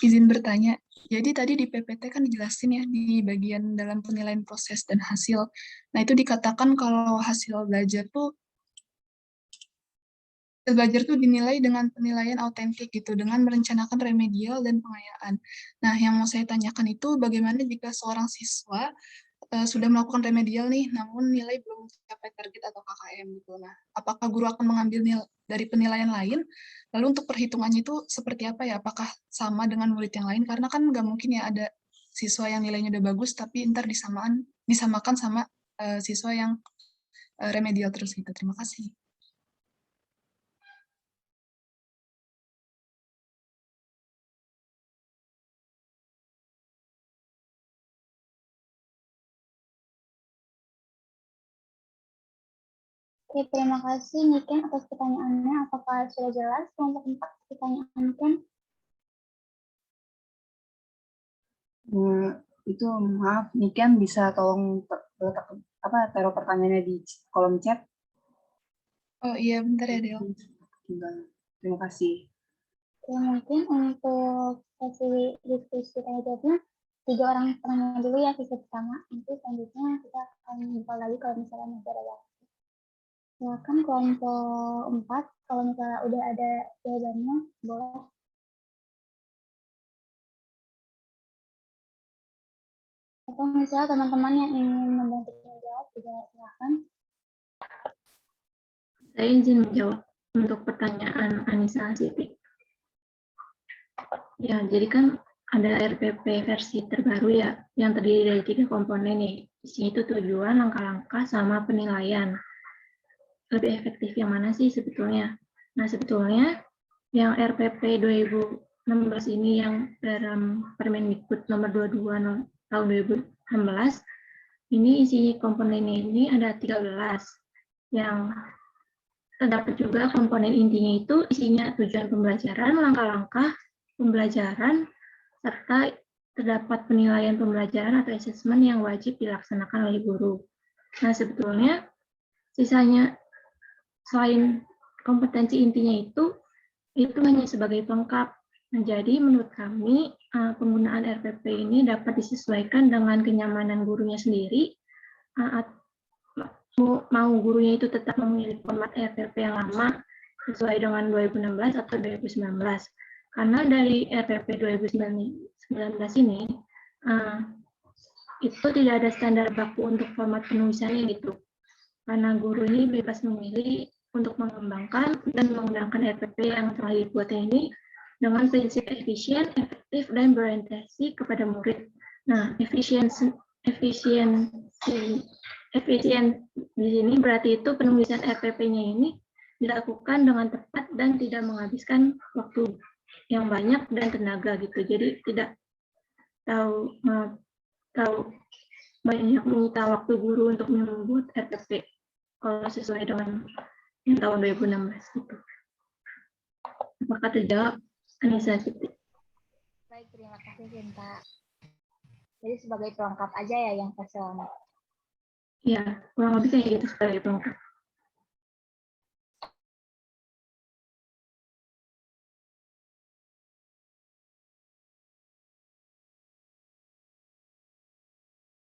Izin bertanya. Jadi tadi di PPT kan dijelasin ya di bagian dalam penilaian proses dan hasil. Nah, itu dikatakan kalau hasil belajar tuh dinilai dengan penilaian autentik gitu, dengan merencanakan remedial dan pengayaan. Nah, yang mau saya tanyakan itu bagaimana jika seorang siswa sudah melakukan remedial nih, namun nilai belum mencapai target atau KKM gitu. Nah, apakah guru akan mengambil nilai dari penilaian lain? Lalu untuk perhitungannya itu seperti apa ya? Apakah sama dengan murid yang lain? Karena kan nggak mungkin ya ada siswa yang nilainya udah bagus, tapi ntar disamakan sama siswa yang remedial terus gitu. Terima kasih. Oke, terima kasih Niken atas pertanyaannya. Apakah sudah jelas kelompok 4 pertanyaan Niken? Itu maaf, Niken bisa tolong taruh pertanyaannya di kolom chat. Oh iya, bentar ya, Del. Terima kasih. Oke, mungkin untuk sesi diskusi tanya jawabnya 3 orang penanya dulu ya sesi pertama. Nanti selanjutnya kita akan buka lagi kalau misalnya masih ada waktu. Silakan kelompok 4, kalau misalnya udah ada jawabannya, boleh. Atau misalnya teman-teman yang ingin membantu menjawab juga silakan. Saya izin menjawab untuk pertanyaan Anissa Siti. Ya, jadi kan ada RPP versi terbaru ya, yang terdiri dari 3 komponen nih. Di sini itu tujuan, langkah-langkah, sama penilaian. Lebih efektif yang mana sih sebetulnya? Nah, sebetulnya yang RPP 2016 ini yang dalam Permendikbud nomor 22 tahun 2016, ini isi komponennya ini ada 13. Yang terdapat juga komponen intinya itu isinya tujuan pembelajaran, langkah-langkah pembelajaran, serta terdapat penilaian pembelajaran atau asesmen yang wajib dilaksanakan oleh guru. Nah, sebetulnya sisanya selain kompetensi intinya itu hanya sebagai pelengkap. Nah, jadi menurut kami penggunaan RPP ini dapat disesuaikan dengan kenyamanan gurunya sendiri. Mau gurunya itu tetap memilih format RPP yang lama sesuai dengan 2016 atau 2019. Karena dari RPP 2019 ini itu tidak ada standar baku untuk format penulisannya gitu. Karena guru ini bebas memilih untuk mengembangkan dan menggunakan RPP yang telah dibuatnya ini dengan prinsip efisien, efektif, dan berorientasi kepada murid. Nah, efisien di sini berarti itu penulisan RPP-nya ini dilakukan dengan tepat dan tidak menghabiskan waktu yang banyak dan tenaga gitu. Jadi tidak tahu banyak menyita waktu guru untuk membuat RPP kalau sesuai dengan yang tahun 2016 gitu. Apakah terjawab, Anissa? Baik, terima kasih Sinta. Jadi sebagai pelengkap aja ya yang versi lama. Ya, kurang lebih kayak gitu sebagai pelengkap.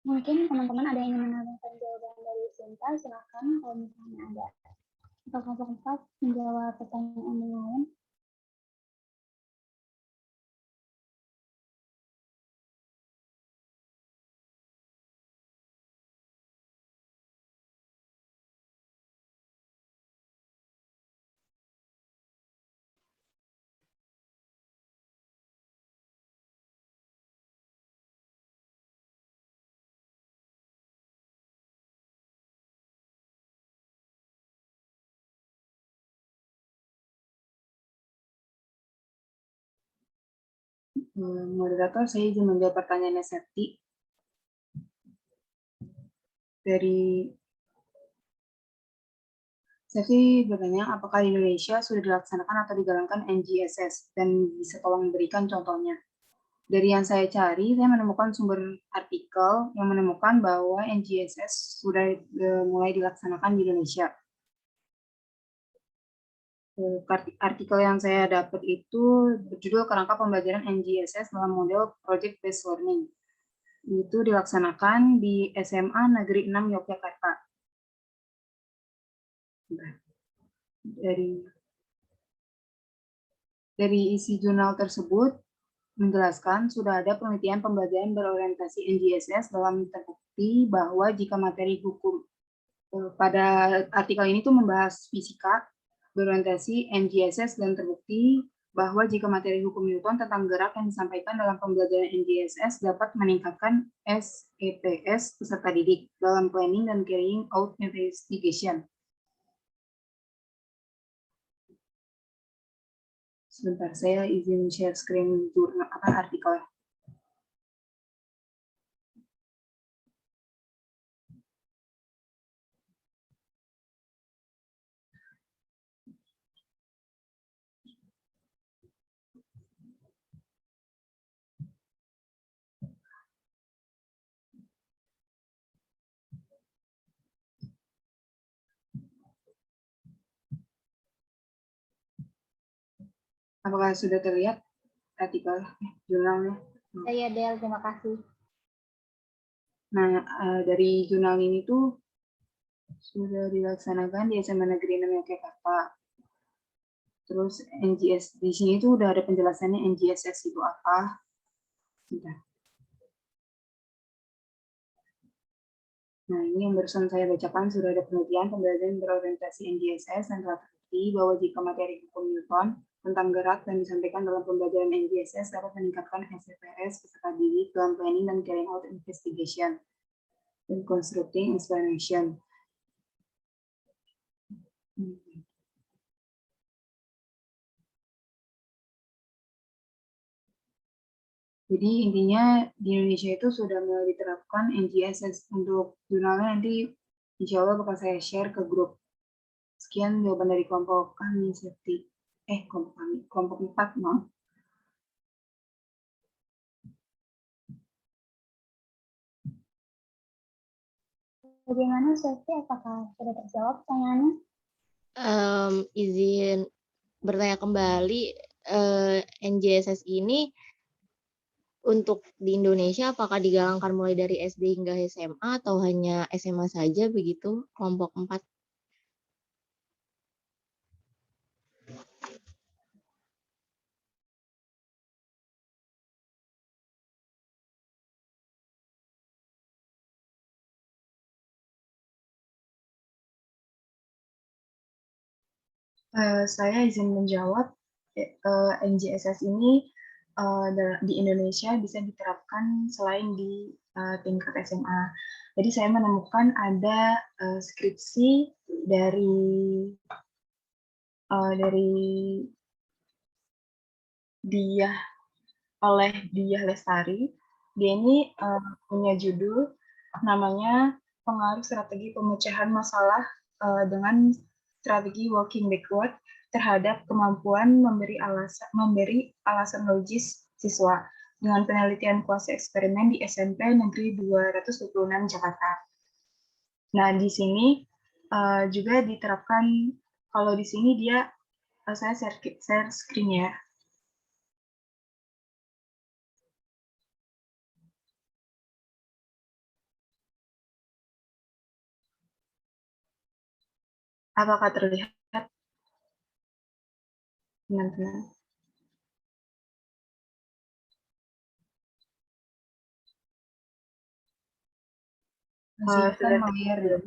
Mungkin teman-teman ada yang ingin menanyakan jawaban dari Sinta, silakan kalau misalnya ada. Apakah sempat menjawab pertanyaan yang lain? Moderator, saya izin menjawab pertanyaannya Septi. Septi bertanya, apakah di Indonesia sudah dilaksanakan atau dijalankan NGSS, dan bisa tolong berikan contohnya. Dari yang saya cari, saya menemukan sumber artikel yang menemukan bahwa NGSS sudah mulai dilaksanakan di Indonesia. Artikel yang saya dapat itu berjudul Kerangka Pembelajaran NGSS dalam Model Project Based Learning. Itu dilaksanakan di SMA Negeri 6 Yogyakarta. Dari isi jurnal tersebut menjelaskan sudah ada penelitian pembelajaran berorientasi NGSS dalam terbukti bahwa jika materi hukum pada artikel ini tuh membahas fisika berorientasi NGSS dan terbukti bahwa jika materi hukum Newton tentang gerak yang disampaikan dalam pembelajaran NGSS dapat meningkatkan SEPS peserta didik dalam planning dan carrying out investigation. Sebentar, saya izin share screen jurnal artikel. Apakah sudah terlihat artikel jurnalnya? Saya Del, terima kasih. Nah, dari jurnal ini tuh sudah dilaksanakan di SMA Negeri 6 Yogyakarta. Terus NGS di sini tuh udah ada penjelasannya NGSS itu apa. Nah, ini yang barusan saya bacakan sudah ada penelitian pembelajaran berorientasi NGSS dan telah terbukti bahwa jika materi hukum Newton tentang gerak dan disampaikan dalam pembelajaran NGSS dapat meningkatkan SEPS peserta didik dalam planning dan carrying out investigation dan constructing explanation. Jadi intinya di Indonesia itu sudah mulai diterapkan NGSS. Untuk jurnalnya nanti insya Allah bakal saya share ke grup. Sekian jawaban dari kelompok kami, Septi. Kelompok 4, maaf. Bagaimana Septi, apakah sudah terjawab pertanyaannya? Izin bertanya kembali, NJSS ini untuk di Indonesia apakah digalangkan mulai dari SD hingga SMA atau hanya SMA saja begitu kelompok 4? Saya izin menjawab, NJSS ini di Indonesia bisa diterapkan selain di tingkat SMA. Jadi saya menemukan ada skripsi dari Diah Lestari. Dia ini punya judul namanya Pengaruh Strategi Pemecahan Masalah dengan Strategi Working Backward terhadap kemampuan memberi alasan logis siswa dengan penelitian kuasi eksperimen di SMP Negeri 226 Jakarta. Nah, di sini juga diterapkan, kalau di sini dia, saya share screen ya. Apakah terlihat, teman-teman? Masih Sudah layar belum?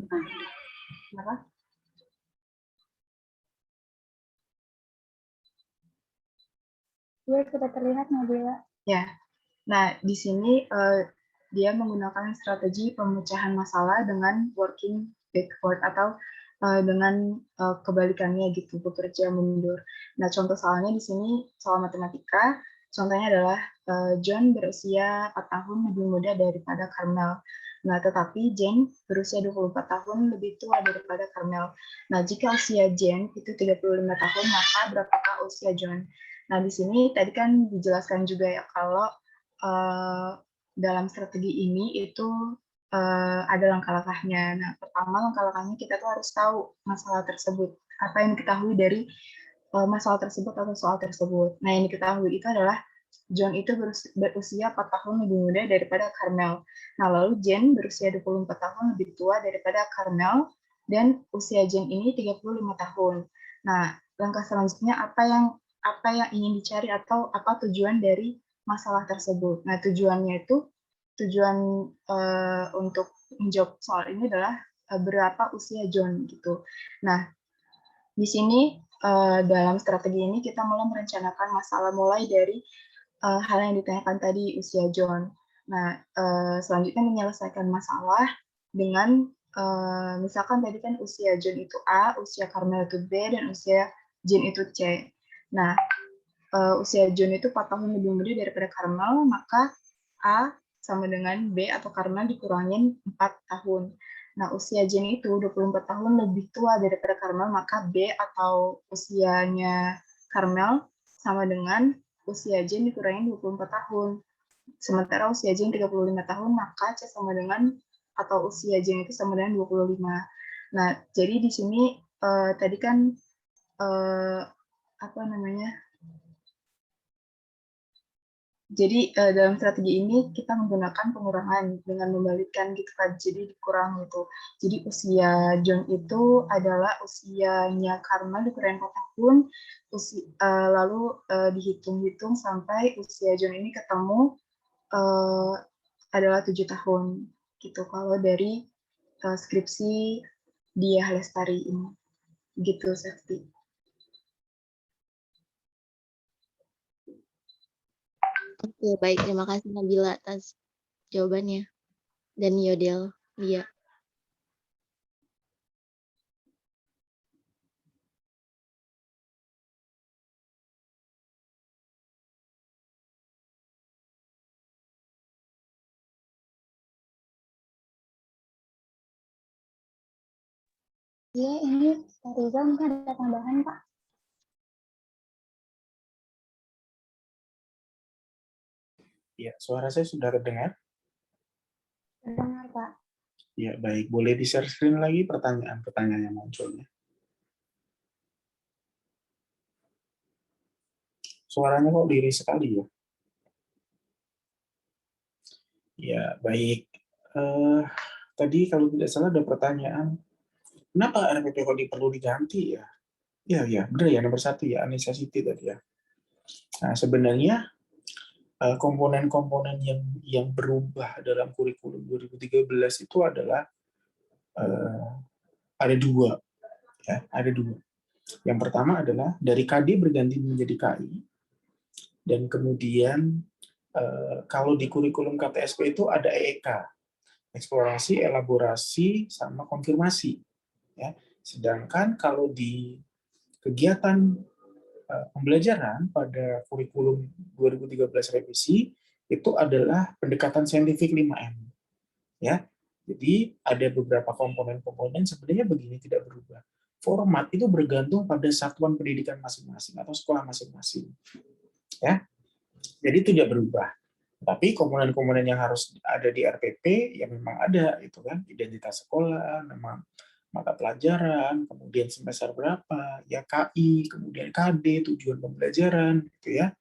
Kenapa? Iya, sudah terlihat Nabila. Ya, nah di sini dia menggunakan strategi pemecahan masalah dengan working backward atau dengan kebalikannya gitu, bekerja mundur. Nah, contoh soalnya di sini soal matematika, contohnya adalah John berusia 4 tahun lebih muda daripada Carmel. Nah, tetapi Jane berusia 24 tahun lebih tua daripada Carmel. Nah, jika usia Jane itu 35 tahun, maka berapakah usia John? Nah, di sini tadi kan dijelaskan juga ya kalau dalam strategi ini itu ada langkah-langkahnya. Nah, pertama langkah-langkahnya kita tuh harus tahu masalah tersebut. Apa yang diketahui dari masalah tersebut atau soal tersebut. Nah, yang diketahui itu adalah John itu berusia 4 tahun lebih muda daripada Carmel. Nah, lalu Jane berusia 24 tahun lebih tua daripada Carmel, dan usia Jane ini 35 tahun. Nah, langkah selanjutnya apa yang ingin dicari atau apa tujuan dari masalah tersebut. Nah, tujuan untuk menjawab soal ini adalah berapa usia John gitu. Nah, di sini dalam strategi ini kita mulai merencanakan masalah mulai dari hal yang ditanyakan tadi, usia John. Nah, selanjutnya menyelesaikan masalah dengan misalkan tadi kan usia John itu A, usia Carmel itu B, dan usia Jane itu C. Nah, usia John itu 4 tahun lebih muda daripada Carmel, maka A sama dengan B atau Carmel dikurangin 4 tahun. Nah, usia Jane itu 24 tahun lebih tua daripada Carmel, maka B atau usianya Carmel sama dengan usia Jane dikurangin 24 tahun. Sementara usia Jane 35 tahun, maka C sama dengan, atau usia Jane itu sama dengan 25. Nah, jadi di sini tadi kan apa namanya? Jadi dalam strategi ini kita menggunakan pengurangan dengan membalikkan gitu kan, jadi dikurang gitu. Jadi usia John itu adalah usianya Carmel dikurangin 4 tahun, lalu dihitung-hitung sampai usia John ini ketemu adalah 7 tahun gitu. Kalau dari skripsi Diah Lestari ini, gitu Sakti. Oke, baik. Terima kasih Nabila atas jawabannya. Dan Yodel, Lia. Iya, ini Kak Riza mungkin ada tambahan, Pak. Ya, suara saya sudah terdengar? Dengar, Pak. Ya, baik. Boleh di-share screen lagi pertanyaan-pertanyaan yang munculnya. Suaranya kok lirih sekali ya. Ya, baik. Tadi kalau tidak salah ada pertanyaan, kenapa RPP kok perlu diganti ya? Ya, benar ya, nomor 1 ya, unnecessity tadi ya. Nah, sebenarnya komponen-komponen yang berubah dalam kurikulum 2013 itu adalah ada 2, ya, ada 2. Yang pertama adalah dari KD berganti menjadi KI, dan kemudian kalau di kurikulum KTSP itu ada EEK, eksplorasi, elaborasi, sama konfirmasi. Ya. Sedangkan kalau di kegiatan pembelajaran pada kurikulum 2013 revisi itu adalah pendekatan saintifik 5M. Ya. Jadi ada beberapa komponen-komponen sebenarnya begini tidak berubah. Format itu bergantung pada satuan pendidikan masing-masing atau sekolah masing-masing. Ya. Jadi itu tidak berubah. Tapi komponen-komponen yang harus ada di RPP ya memang ada, itu kan, identitas sekolah, nama mata pelajaran, kemudian semester berapa, ya KI, kemudian KD, tujuan pembelajaran, gitu ya.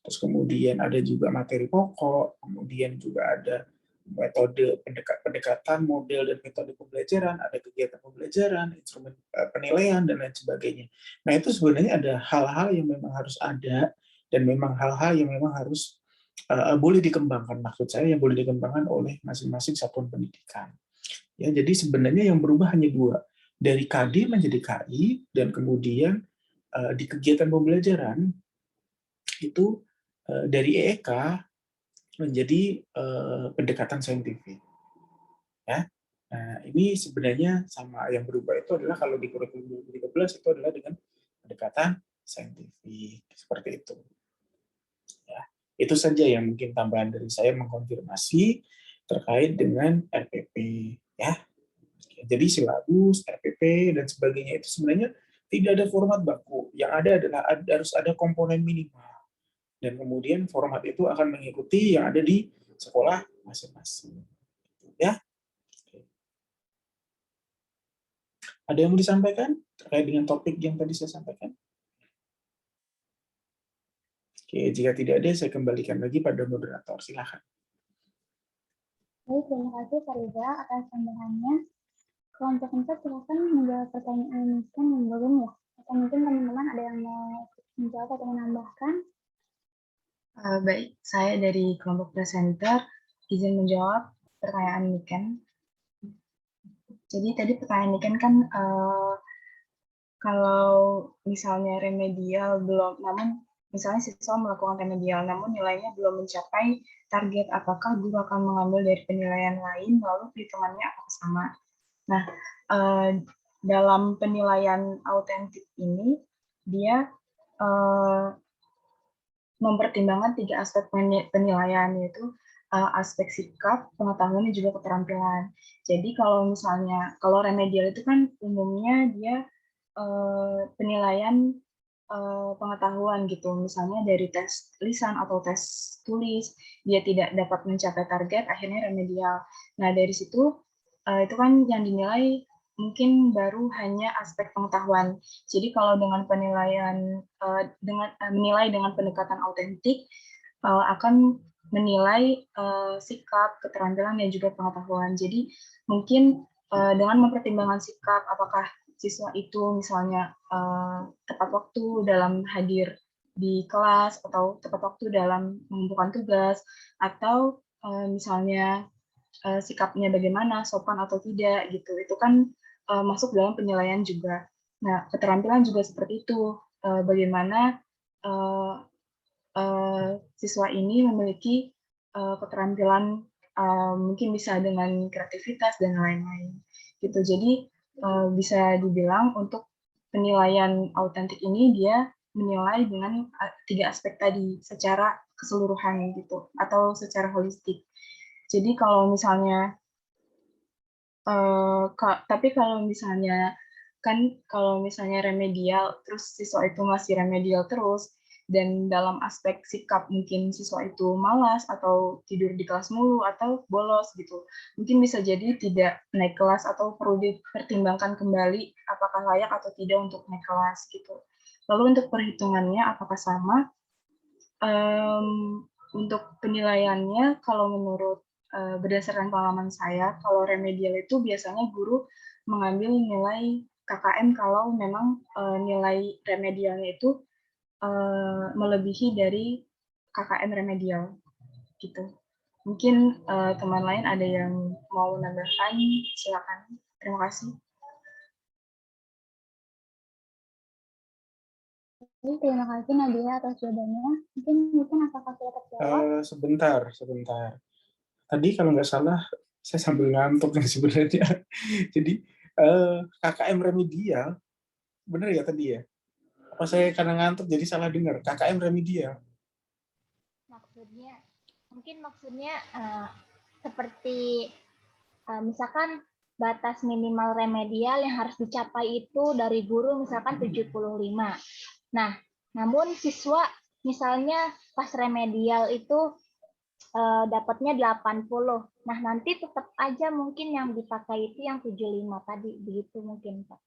Terus kemudian ada juga materi pokok, kemudian juga ada metode pendekatan, model dan metode pembelajaran, ada kegiatan pembelajaran, instrumen penilaian dan lain sebagainya. Nah, itu sebenarnya ada hal-hal yang memang harus ada dan memang hal-hal yang memang harus boleh dikembangkan, maksud saya yang boleh dikembangkan oleh masing-masing satuan pendidikan. Ya, jadi sebenarnya yang berubah hanya 2, dari KD menjadi KI, dan kemudian di kegiatan pembelajaran itu dari EEK menjadi pendekatan saintifik. Ya. Nah, ini sebenarnya sama, yang berubah itu adalah kalau di kurikulum 2013 itu adalah dengan pendekatan saintifik, seperti itu. Ya. Itu saja yang mungkin tambahan dari saya mengkonfirmasi terkait dengan RPP. Ya. Jadi silabus, RPP, dan sebagainya itu sebenarnya tidak ada format baku. Yang ada adalah harus ada komponen minimal. Dan kemudian format itu akan mengikuti yang ada di sekolah masing-masing. Ya. Ada yang mau disampaikan terkait dengan topik yang tadi saya sampaikan? Oke, jika tidak ada, saya kembalikan lagi pada moderator. Silakan. Baik, terima kasih Pak Riza atas tambahannya. Kelompok 4 silakan menjawab pertanyaan Mungkin yang belum ya. Atau mungkin teman-teman ada yang mau menjawab atau menambahkan? Baik, saya dari kelompok presenter izin menjawab pertanyaan Niken. Jadi tadi pertanyaan Niken kan kalau misalnya remedial belum, namun misalnya siswa melakukan remedial namun nilainya belum mencapai target, apakah guru akan mengambil dari penilaian lain lalu perhitungannya apakah sama? Nah, dalam penilaian autentik ini dia mempertimbangkan 3 aspek penilaian, yaitu aspek sikap, pengetahuan, dan juga keterampilan. Jadi kalau misalnya, kalau remedial itu kan umumnya dia penilaian pengetahuan gitu, misalnya dari tes lisan atau tes tulis, dia tidak dapat mencapai target, akhirnya remedial. Nah, dari situ itu kan yang dinilai mungkin baru hanya aspek pengetahuan. Jadi kalau dengan penilaian menilai dengan pendekatan autentik akan menilai sikap, keterampilan, dan juga pengetahuan. Jadi mungkin dengan mempertimbangkan sikap, apakah siswa itu misalnya tepat waktu dalam hadir di kelas atau tepat waktu dalam mengumpulkan tugas, atau misalnya sikapnya bagaimana, sopan atau tidak gitu. Itu kan masuk dalam penilaian juga. Nah, keterampilan juga seperti itu. Bagaimana siswa ini memiliki keterampilan mungkin bisa dengan kreativitas dan lain-lain. Gitu. Jadi bisa dibilang untuk penilaian autentik ini dia menilai dengan 3 aspek tadi secara keseluruhan gitu atau secara holistik. Jadi kalau misalnya tapi kalau misalnya kan kalau misalnya remedial terus siswa itu masih remedial terus dan dalam aspek sikap mungkin siswa itu malas atau tidur di kelas mulu atau bolos gitu, mungkin bisa jadi tidak naik kelas atau perlu dipertimbangkan kembali apakah layak atau tidak untuk naik kelas gitu. Lalu untuk perhitungannya apakah sama? Untuk penilaiannya, kalau menurut berdasarkan pengalaman saya, kalau remedial itu biasanya guru mengambil nilai KKM kalau memang nilai remedialnya itu melebihi dari KKM remedial gitu. Mungkin teman lain ada yang mau menambahkan, silakan. Terima kasih. Terima kasih Nabila atas jawabannya. Mungkin apakah sudah terjawab? Sebentar. Tadi kalau nggak salah, saya sambil ngantuk nih sebenarnya. Jadi, KKM remedial, benar ya tadi ya? Apa saya karena ngantuk jadi salah dengar? KKM remedial. Maksudnya seperti misalkan batas minimal remedial yang harus dicapai itu dari guru misalkan 75. Nah, namun siswa misalnya pas remedial itu dapatnya 80. Nah, nanti tetap aja mungkin yang dipakai itu yang 75 tadi, begitu mungkin, Pak.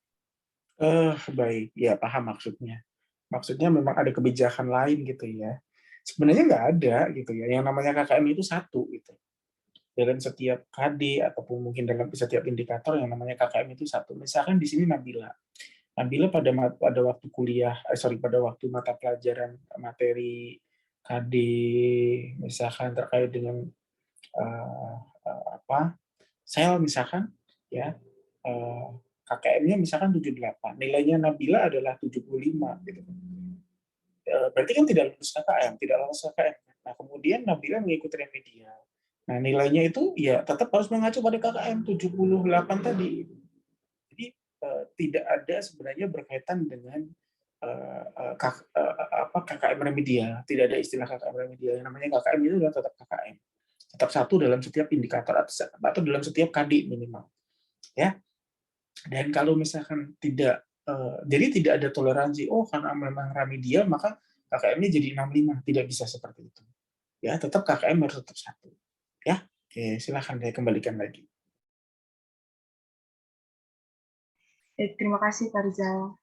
Baik, ya paham maksudnya. Maksudnya memang ada kebijakan lain gitu ya. Sebenarnya nggak ada gitu ya. Yang namanya KKM itu satu gitu. Dalam setiap KD ataupun mungkin dalam setiap indikator yang namanya KKM itu satu. Misalkan di sini Nabila pada waktu kuliah, pada waktu mata pelajaran materi KD misalkan terkait dengan sel misalkan ya, KKM-nya misalkan 78, nilainya Nabila adalah 75 gitu. Berarti kan tidak lolos KKM. Nah, kemudian Nabila mengikuti remedial. Nah, nilainya itu ya tetap harus mengacu pada KKM 78 tadi. Jadi tidak ada sebenarnya berkaitan dengan KKM remedial. Tidak ada istilah KKM remedial. Yang namanya KKM itu adalah tetap KKM. Tetap satu dalam setiap indikator atau dalam setiap KD minimal. Ya. Dan kalau misalkan jadi tidak ada toleransi, karena memang remedial maka KKM-nya jadi 65, tidak bisa seperti itu. Ya, tetap KKM harus tetap satu. Ya, oke, silakan saya kembalikan lagi. Terima kasih, Pak Rizal.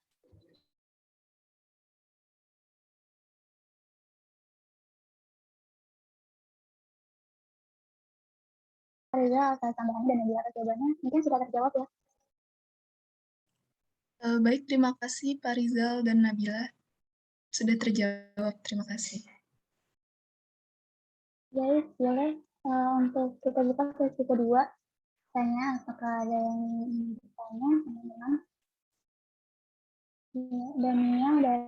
Rizal atas tambahan dan Nabila atas jawabannya. Mungkin sudah terjawab ya. Baik, terima kasih Pak Rizal dan Nabila. Sudah terjawab, terima kasih. Jadi boleh untuk kita buka sesi kedua. Tanya apakah ada yang ingin bertanya, teman-teman? Dan Nia udah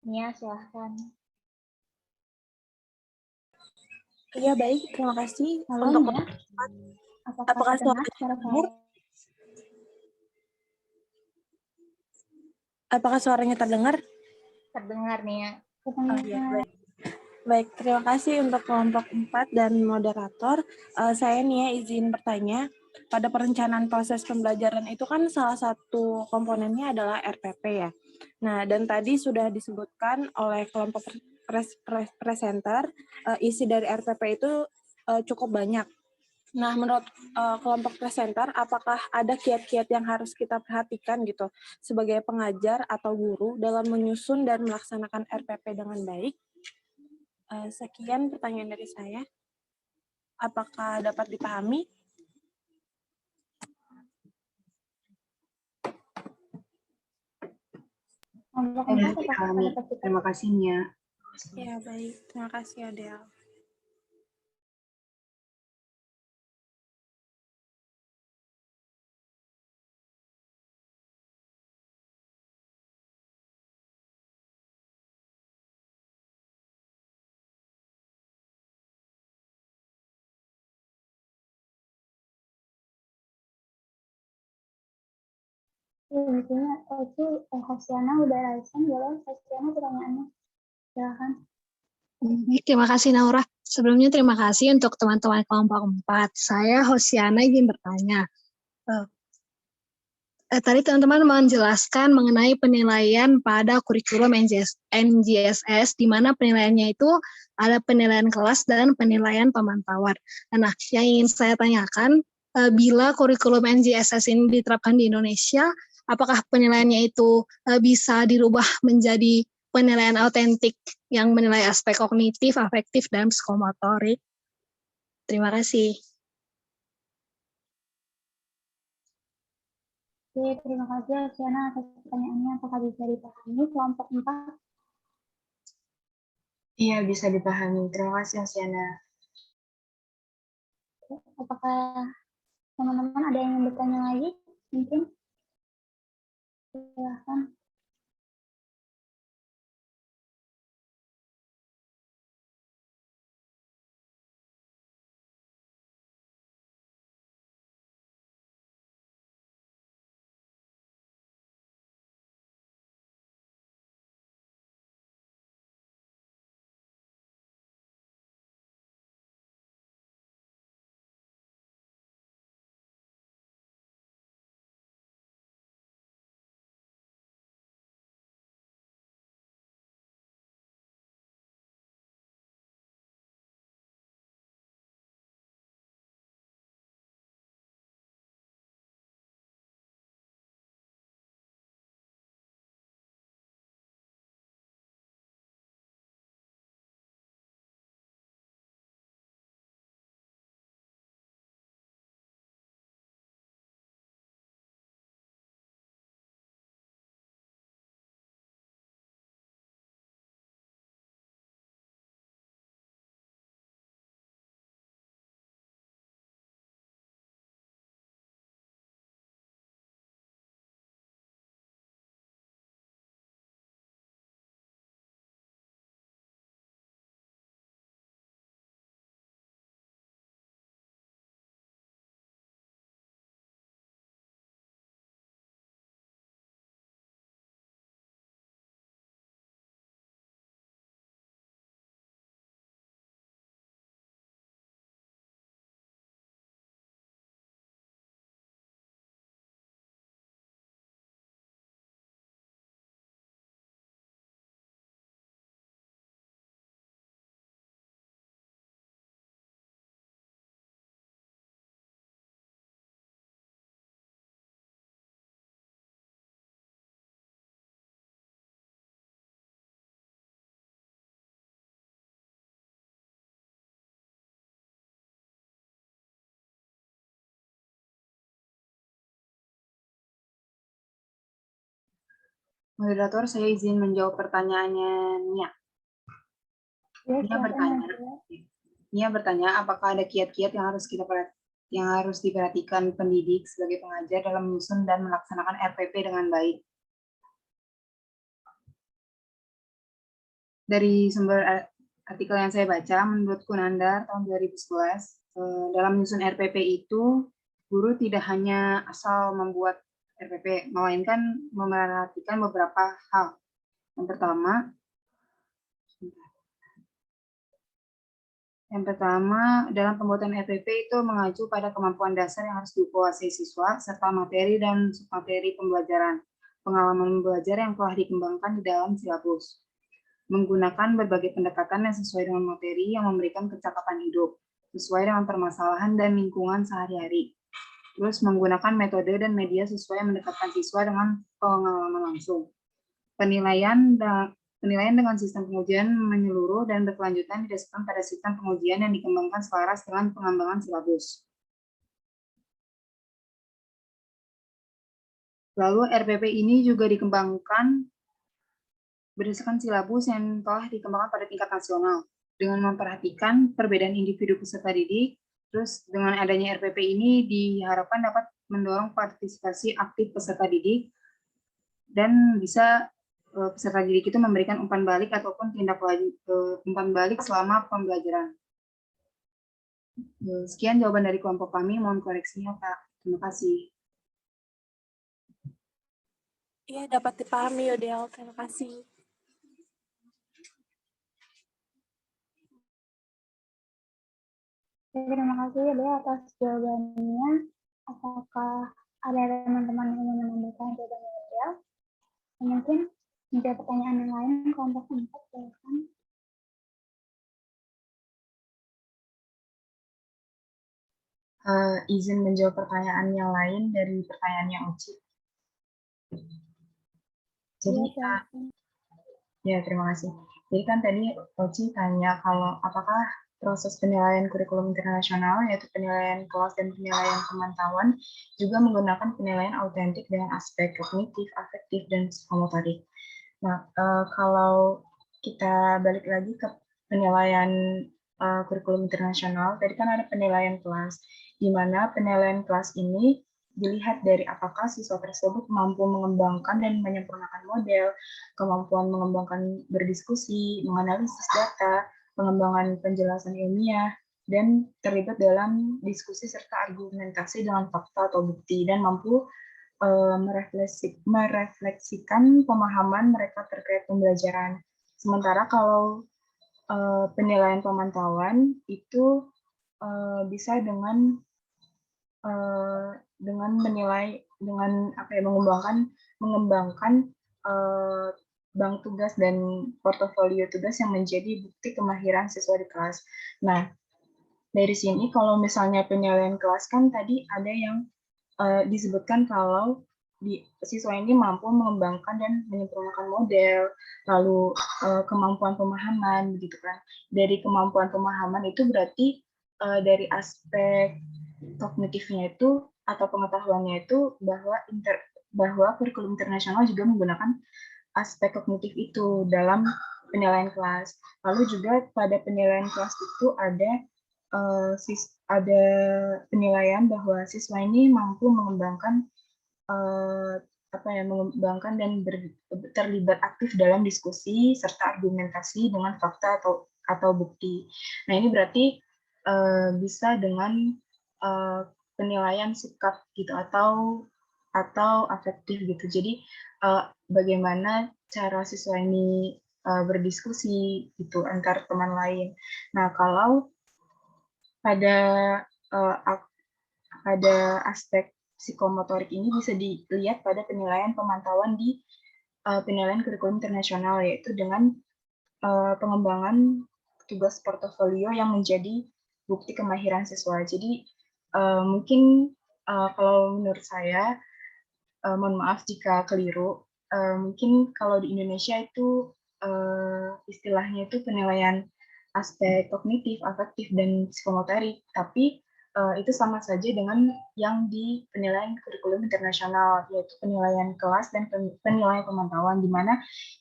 Nia, silahkan. Iya, baik. Terima kasih. Halo, Untuk Nia. apakah terdengar suara saya? Apakah suaranya terdengar? Terdengar, Nia. Oh, iya, baik. Baik, terima kasih untuk kelompok 4 dan moderator. Saya Nia izin bertanya. Pada perencanaan proses pembelajaran itu kan salah satu komponennya adalah RPP ya. Nah, dan tadi sudah disebutkan oleh kelompok presenter, isi dari RPP itu cukup banyak. Nah, menurut kelompok presenter, apakah ada kiat-kiat yang harus kita perhatikan gitu sebagai pengajar atau guru dalam menyusun dan melaksanakan RPP dengan baik? Sekian pertanyaan dari saya. Apakah dapat dipahami? Terima kasih, Nia. Ya, baik. Terima kasih, Adel. Intinya itu Hasiana udah raisen, boleh Hasiana pertanyaannya. Silakan. Baik, terima kasih Naura. Sebelumnya terima kasih untuk teman-teman kelompok 4. Saya Hosiana ingin bertanya. Tadi teman-teman menjelaskan mengenai penilaian pada kurikulum NGSS, di mana penilaiannya itu ada penilaian kelas dan penilaian pemantauan. Nah, yang ingin saya tanyakan, bila kurikulum NGSS ini diterapkan di Indonesia, apakah penilaiannya itu bisa dirubah menjadi penilaian autentik yang menilai aspek kognitif, afektif, dan psikomotorik? Terima kasih. Oke, terima kasih Asiana atas pertanyaannya. Apakah bisa dipahami kelompok 4? Iya, bisa dipahami. Terima kasih, Asiana. Apakah teman-teman ada yang ingin bertanya lagi? Mungkin? Silahkan. Moderator, saya izin menjawab pertanyaannya Nia. Nia bertanya, apakah ada kiat-kiat yang harus diperhatikan pendidik sebagai pengajar dalam menyusun dan melaksanakan RPP dengan baik? Dari sumber artikel yang saya baca, menurut Kunandar tahun 2011, dalam menyusun RPP itu, guru tidak hanya asal membuat RPP, melainkan memerhatikan beberapa hal. Yang pertama, dalam pembuatan RPP itu mengacu pada kemampuan dasar yang harus dikuasai siswa, serta materi dan submateri pembelajaran, pengalaman belajar yang telah dikembangkan di dalam silabus. Menggunakan berbagai pendekatan yang sesuai dengan materi yang memberikan kecakapan hidup, sesuai dengan permasalahan dan lingkungan sehari-hari. Terus menggunakan metode dan media sesuai mendekatkan siswa dengan pengalaman langsung. Penilaian dengan sistem pengujian menyeluruh dan berkelanjutan didasarkan pada sistem pengujian yang dikembangkan selaras dengan pengembangan silabus. Lalu RPP ini juga dikembangkan berdasarkan silabus yang telah dikembangkan pada tingkat nasional, dengan memperhatikan perbedaan individu peserta didik. Terus dengan adanya RPP ini diharapkan dapat mendorong partisipasi aktif peserta didik dan bisa peserta didik itu memberikan umpan balik ataupun tindak lanjut umpan balik selama pembelajaran. Sekian jawaban dari kelompok kami, mohon koreksinya Kak. Terima kasih. Iya, dapat dipahami Yudel. Terima kasih. Terima kasih Dea atas jawabannya. Apakah ada teman-teman yang ingin menambahkan jawabannya Dea? Mungkin menjawab pertanyaan yang lain, kelompok 4, silakan. Izin menjawab pertanyaan yang lain dari pertanyaannya Oci. Jadi, ya terima kasih. Jadi kan tadi Oci tanya kalau apakah proses penilaian kurikulum internasional, yaitu penilaian kelas dan penilaian pemantauan, juga menggunakan penilaian autentik dengan aspek kognitif, afektif, dan psikomotorik. Nah, kalau kita balik lagi ke penilaian kurikulum internasional, tadi kan ada penilaian kelas, di mana penilaian kelas ini dilihat dari apakah siswa tersebut mampu mengembangkan dan menyempurnakan model, kemampuan mengembangkan berdiskusi, menganalisis data, pengembangan penjelasan ilmiah, dan terlibat dalam diskusi serta argumentasi dengan fakta atau bukti, dan mampu merefleksikan pemahaman mereka terkait pembelajaran. Sementara kalau penilaian pemantauan itu bisa dengan menilai, dengan mengembangkan bank tugas dan portofolio tugas yang menjadi bukti kemahiran siswa di kelas. Nah, dari sini kalau misalnya penilaian kelas kan tadi ada yang disebutkan kalau siswa ini mampu mengembangkan dan menyempurnakan model, lalu kemampuan pemahaman, begitu kan. Dari kemampuan pemahaman itu berarti dari aspek kognitifnya itu atau pengetahuannya itu bahwa kurikulum internasional juga menggunakan aspek kognitif itu dalam penilaian kelas. Lalu juga pada penilaian kelas itu ada penilaian bahwa siswa ini mampu mengembangkan mengembangkan dan terlibat aktif dalam diskusi serta argumentasi dengan fakta atau bukti. Nah, ini berarti bisa dengan penilaian sikap gitu atau afektif gitu. Jadi bagaimana cara siswa ini berdiskusi gitu antar teman lain. Nah, kalau pada aspek psikomotorik ini bisa dilihat pada penilaian pemantauan di penilaian kurikulum internasional, yaitu dengan pengembangan tugas portofolio yang menjadi bukti kemahiran siswa. Jadi mungkin kalau menurut saya, mohon maaf jika keliru, mungkin kalau di Indonesia itu istilahnya itu penilaian aspek kognitif, afektif, dan psikomotorik, tapi itu sama saja dengan yang di penilaian kurikulum internasional, yaitu penilaian kelas dan penilaian pemantauan, di mana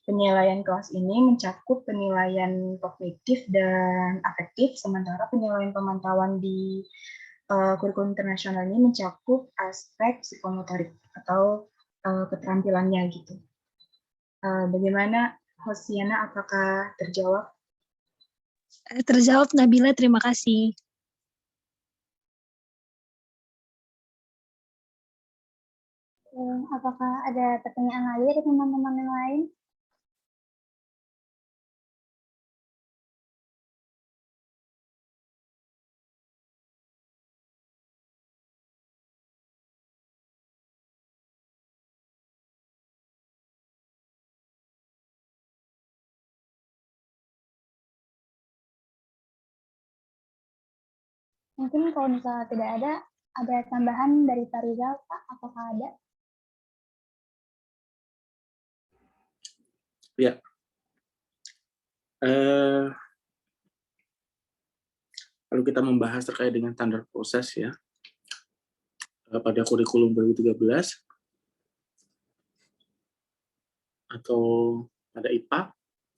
penilaian kelas ini mencakup penilaian kognitif dan afektif, sementara penilaian pemantauan di kurikulum internasional ini mencakup aspek psikomotorik atau keterampilannya gitu. Bagaimana Hosiana, apakah terjawab? Terjawab Nabila, terima kasih. Apakah ada pertanyaan lagi dari teman-teman yang lain? Mungkin kalau misalnya tidak ada tambahan dari Pak Rizal, Pak, apakah ada? Ya. Lalu kita membahas terkait dengan standar proses ya. Pada kurikulum 2013 atau pada IPA,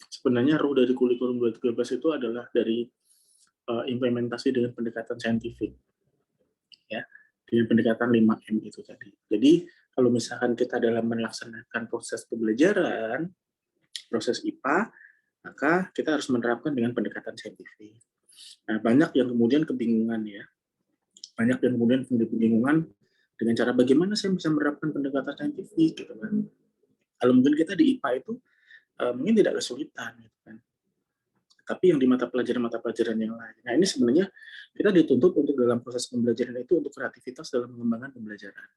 sebenarnya ruh dari kurikulum 2013 itu adalah dari implementasi dengan pendekatan saintifik, ya, dengan pendekatan 5M itu tadi. Jadi kalau misalkan kita dalam melaksanakan proses pembelajaran, proses IPA, maka kita harus menerapkan dengan pendekatan saintifik. Nah, banyak yang kemudian kebingungan ya, banyak yang kemudian kebingungan dengan cara bagaimana saya bisa menerapkan pendekatan saintifik gitu kan. Kalau mungkin kita di IPA itu mungkin tidak kesulitan gitu kan. tapi yang di mata pelajaran yang lain. Nah, ini sebenarnya kita dituntut untuk dalam proses pembelajaran itu untuk kreativitas dalam mengembangkan pembelajaran.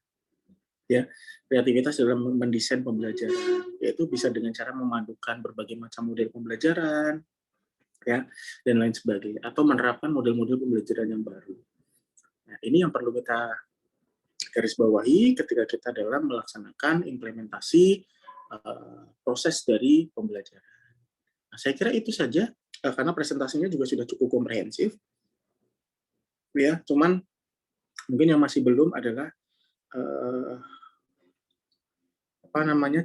Ya, kreativitas dalam mendesain pembelajaran, yaitu bisa dengan cara memadukan berbagai macam model pembelajaran, ya, dan lain sebagainya, atau menerapkan model-model pembelajaran yang baru. Nah, ini yang perlu kita garis bawahi ketika kita dalam melaksanakan implementasi proses dari pembelajaran. Nah, saya kira itu saja, karena presentasinya juga sudah cukup komprehensif, ya. Cuman mungkin yang masih belum adalah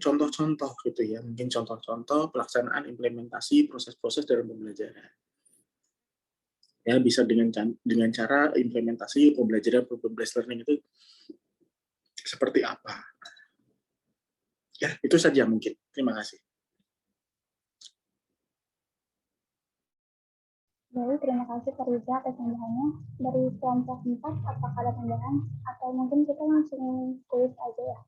contoh-contoh gitu ya, mungkin contoh-contoh pelaksanaan implementasi proses-proses dalam pembelajaran. Ya, bisa dengan cara implementasi pembelajaran problem-based learning itu seperti apa. Ya, itu saja mungkin. Terima kasih. Baik, terima kasih Pak Riza atas tambahannya. Dari kelompok 4, apakah ada tambahan? Atau mungkin kita langsung kuis aja ya?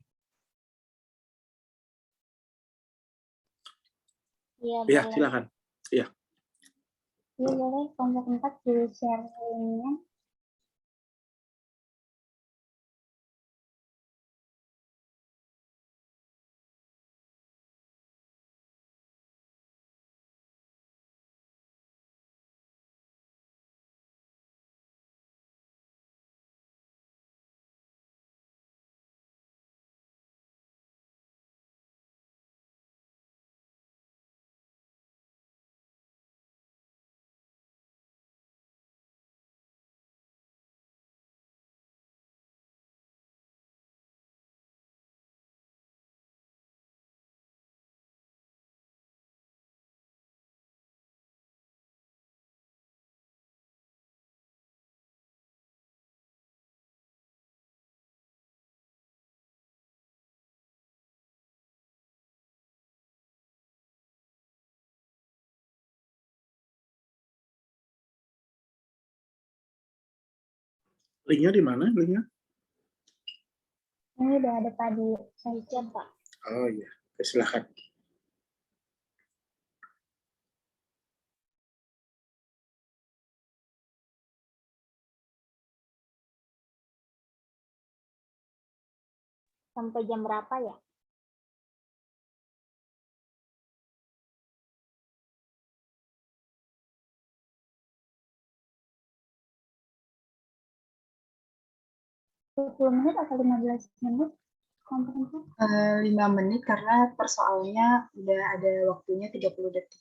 Iya, Ya, boleh. silakan. Ya. Iya, boleh. Kelompok 4 di-share linknya. Linknya di mana? Linknya? Ini udah ada tadi. Siap, Pak. Oh iya, oke, silakan. Sampai jam berapa ya? Sepuluh menit atau 15 menit? Kelompok 4. 5 menit karena persoalannya udah ada waktunya 30 detik.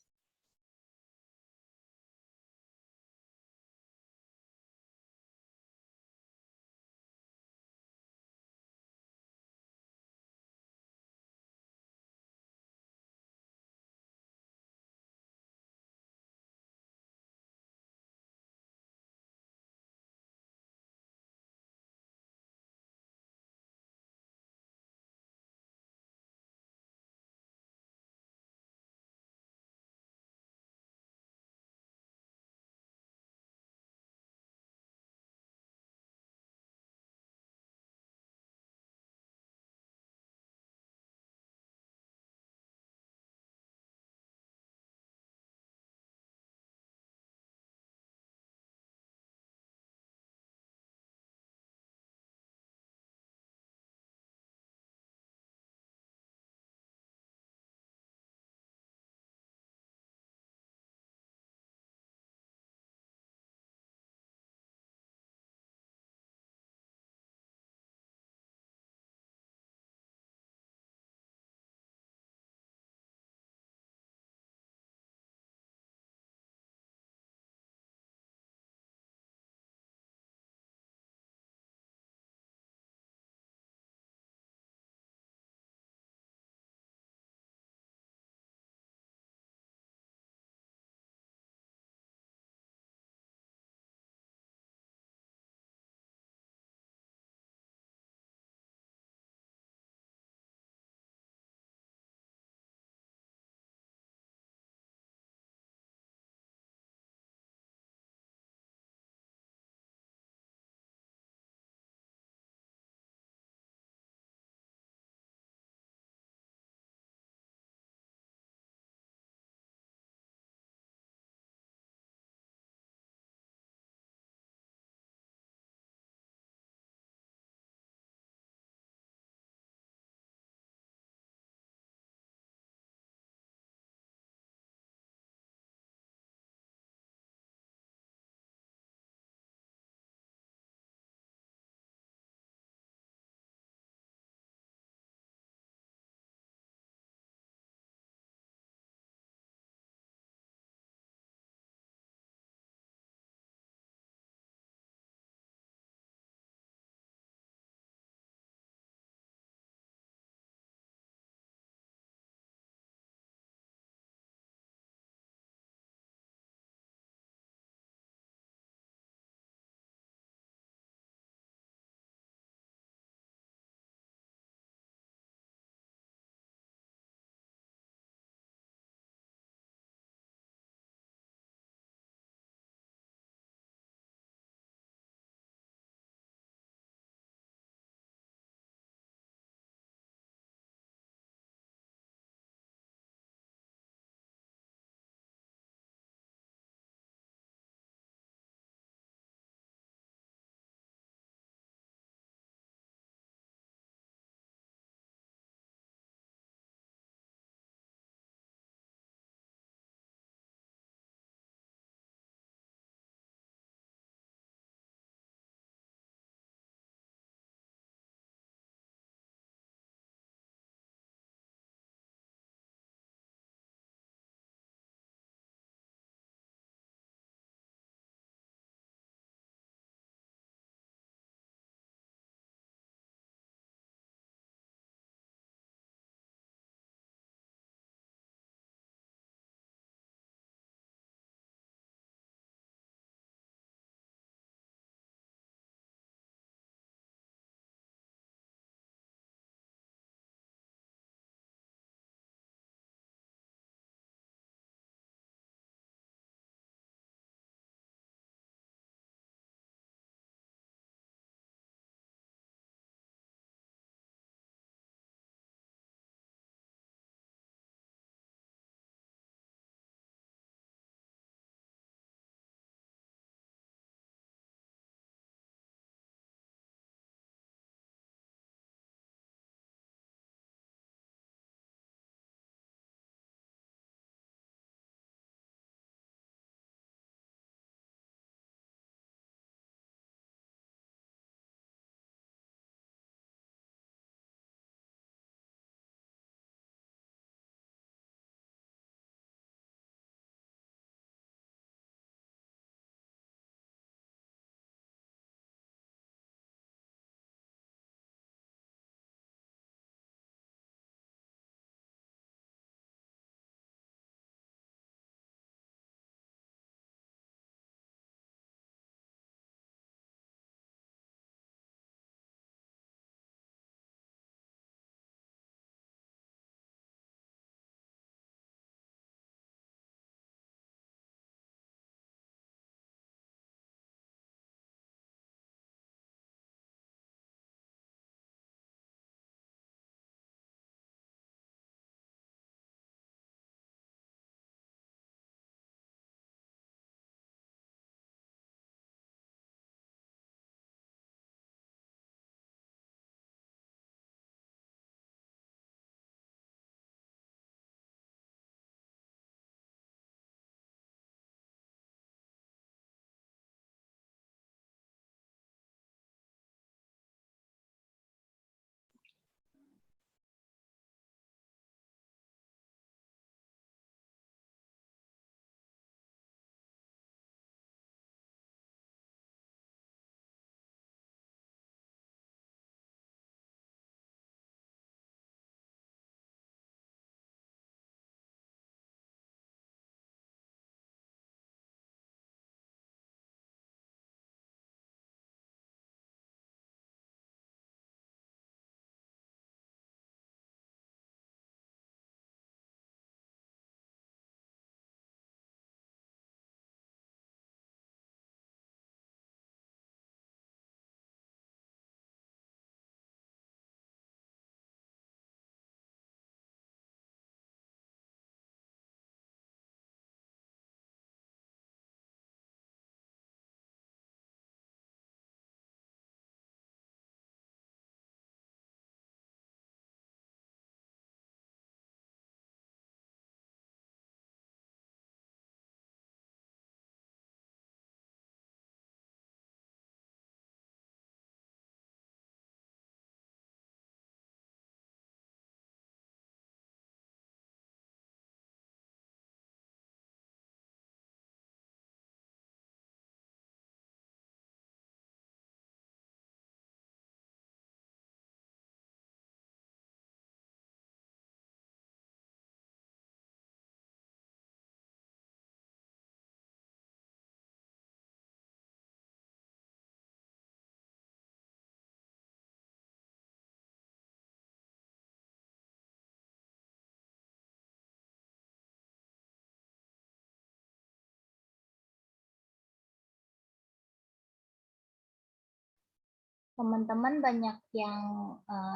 teman-teman banyak yang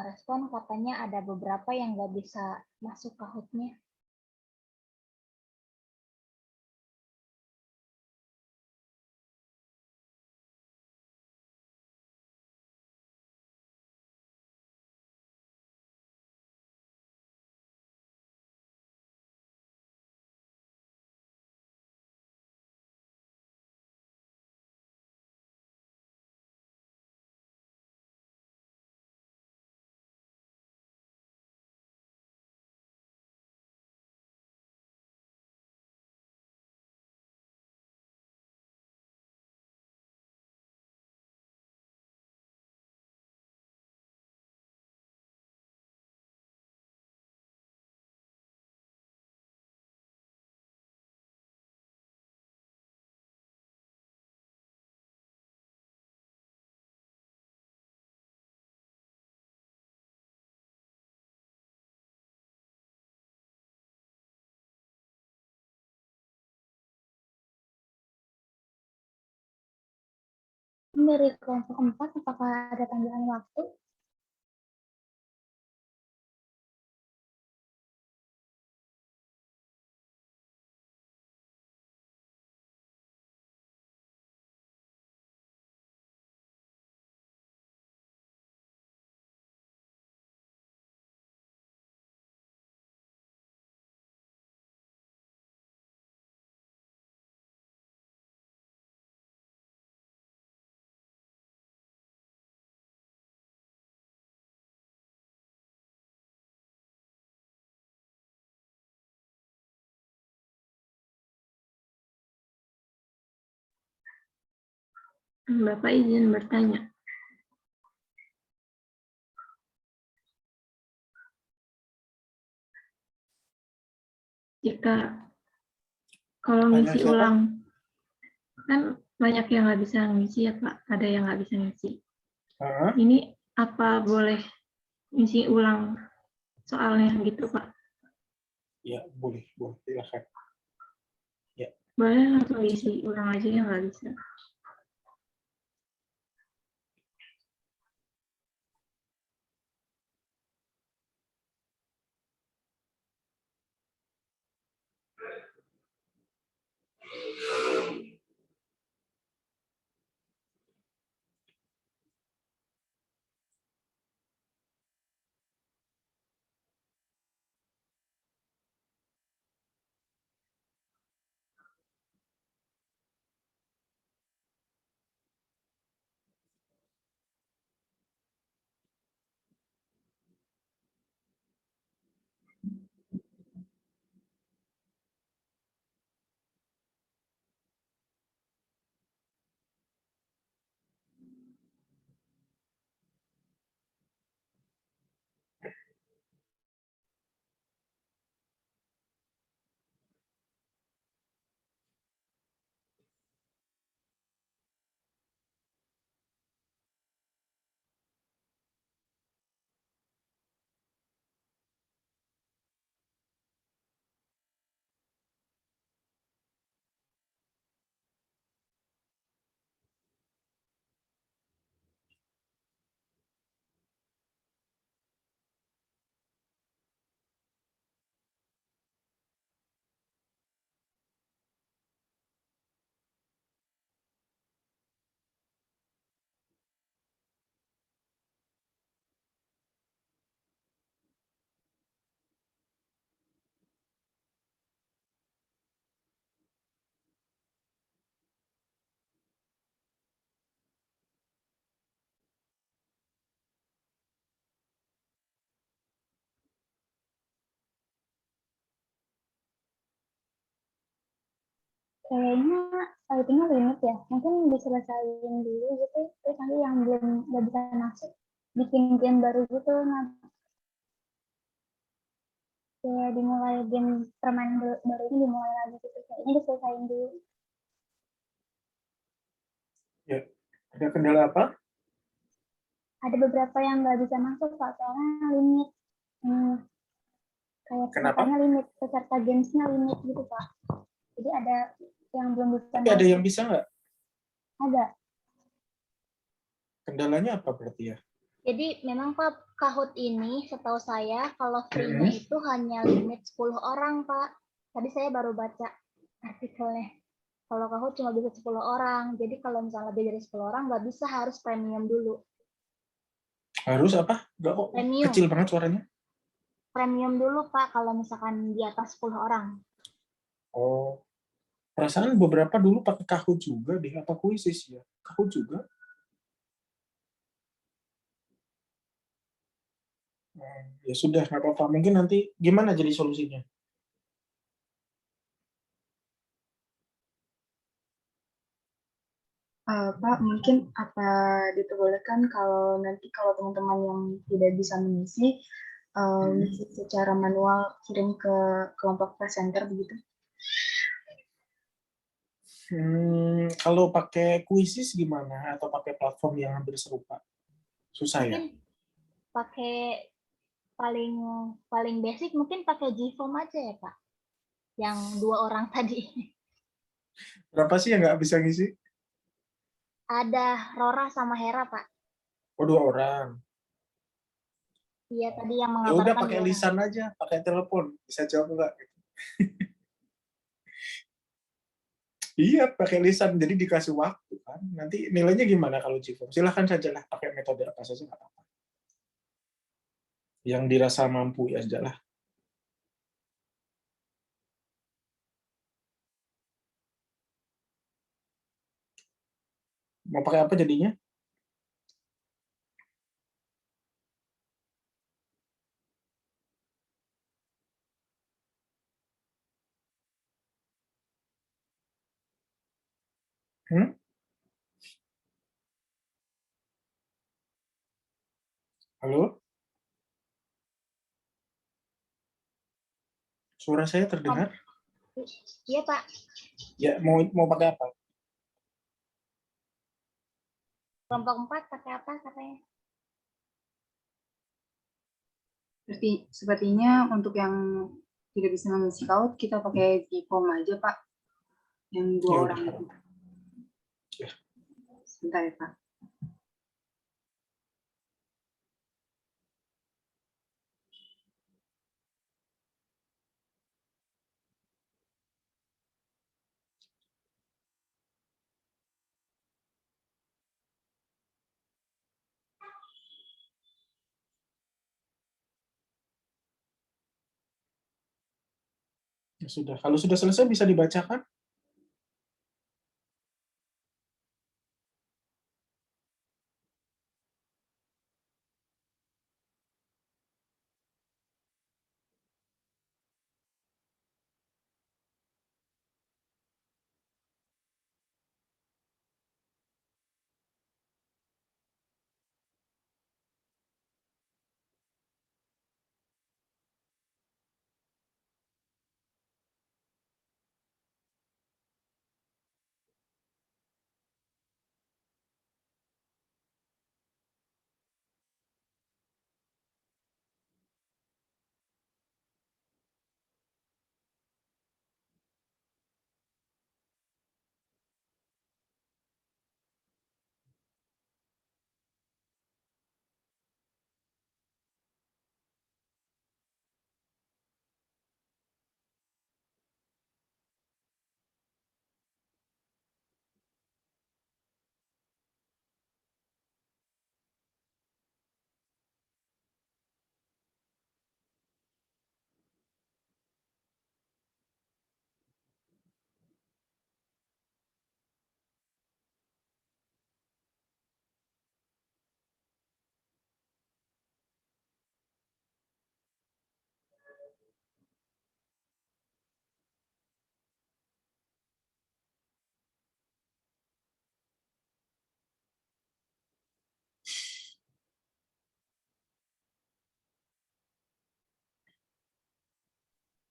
respon katanya ada beberapa yang nggak bisa masuk Kahoot-nya. Dari kelompok 4, apakah ada tambahan waktu? Bapak izin bertanya. Jika kalau Tanya ngisi siapa? ulang, kan banyak yang nggak bisa ngisi ya Pak, ada yang nggak bisa ngisi. Ini apa boleh ngisi ulang soalnya gitu Pak? Ya, boleh, silakan. Ya. Boleh langsung isi ulang aja yang nggak bisa. Kayaknya tinggal limit ya, mungkin diselesaikan dulu gitu, terus nanti yang belum nggak bisa masuk bikin game baru gitu, nah kayak dimulai game permainan baru ini dimulai lagi gitu, kayaknya diselesaikan dulu. Ya, ada kendala apa? Ada beberapa yang nggak bisa masuk Pak, soalnya limit. Kayak pesertanya limit, peserta gamesnya limit gitu Pak. Jadi ada yang belum bisa Tapi ada yang bisa nggak? Ada. Kendalanya apa berarti ya? Jadi memang Pak, Kahoot ini setahu saya kalau free-nya itu hanya limit 10 orang, Pak. Tadi saya baru baca artikelnya. Kalau Kahoot cuma bisa 10 orang. Jadi kalau misalnya lebih dari 10 orang nggak bisa, harus premium dulu. Harus apa? Nggak kok Premium. kecil banget suaranya. Premium dulu, Pak, kalau misalkan di atas 10 orang. Oh, perasaan beberapa dulu pakai Kahoot juga deh, apa Quizzes ya? Kahoot juga. Ya sudah, nggak apa-apa. Mungkin nanti gimana jadi solusinya? Pak, mungkin apa diperbolehkan kalau nanti kalau teman-teman yang tidak bisa mengisi, mengisi secara manual kirim ke kelompok presenter begitu? Kalau pakai Quizzes gimana? Atau pakai platform yang hampir serupa? Susah ya? Mungkin pakai paling basic mungkin pakai Gform aja ya, Pak. Yang 2 orang tadi. Berapa sih yang nggak bisa ngisi? Ada Rora sama Hera, Pak. Oh, 2 orang. Iya, tadi yang Ya udah mengabarkan pakai 2 orang. lisan aja, pakai telepon. Bisa jawab nggak? Iya, pakai lisan. Jadi dikasih waktu kan. Nanti nilainya gimana kalau Gform? Silahkan saja lah, pakai metode apa saja nggak apa-apa. Yang dirasa mampu ya saja lah. Mau pakai apa jadinya? Halo? Suara saya terdengar? Iya, Pak. Ya, mau pakai apa? Kelompok 4 pakai apa katanya? Sepertinya untuk yang tidak bisa mengisi Kahoot, kita pakai Gform aja, Pak. Yang 2 Ya orang udah. itu. Ya. Sebentar ya, Pak. Ya sudah. Kalau sudah selesai bisa dibacakan?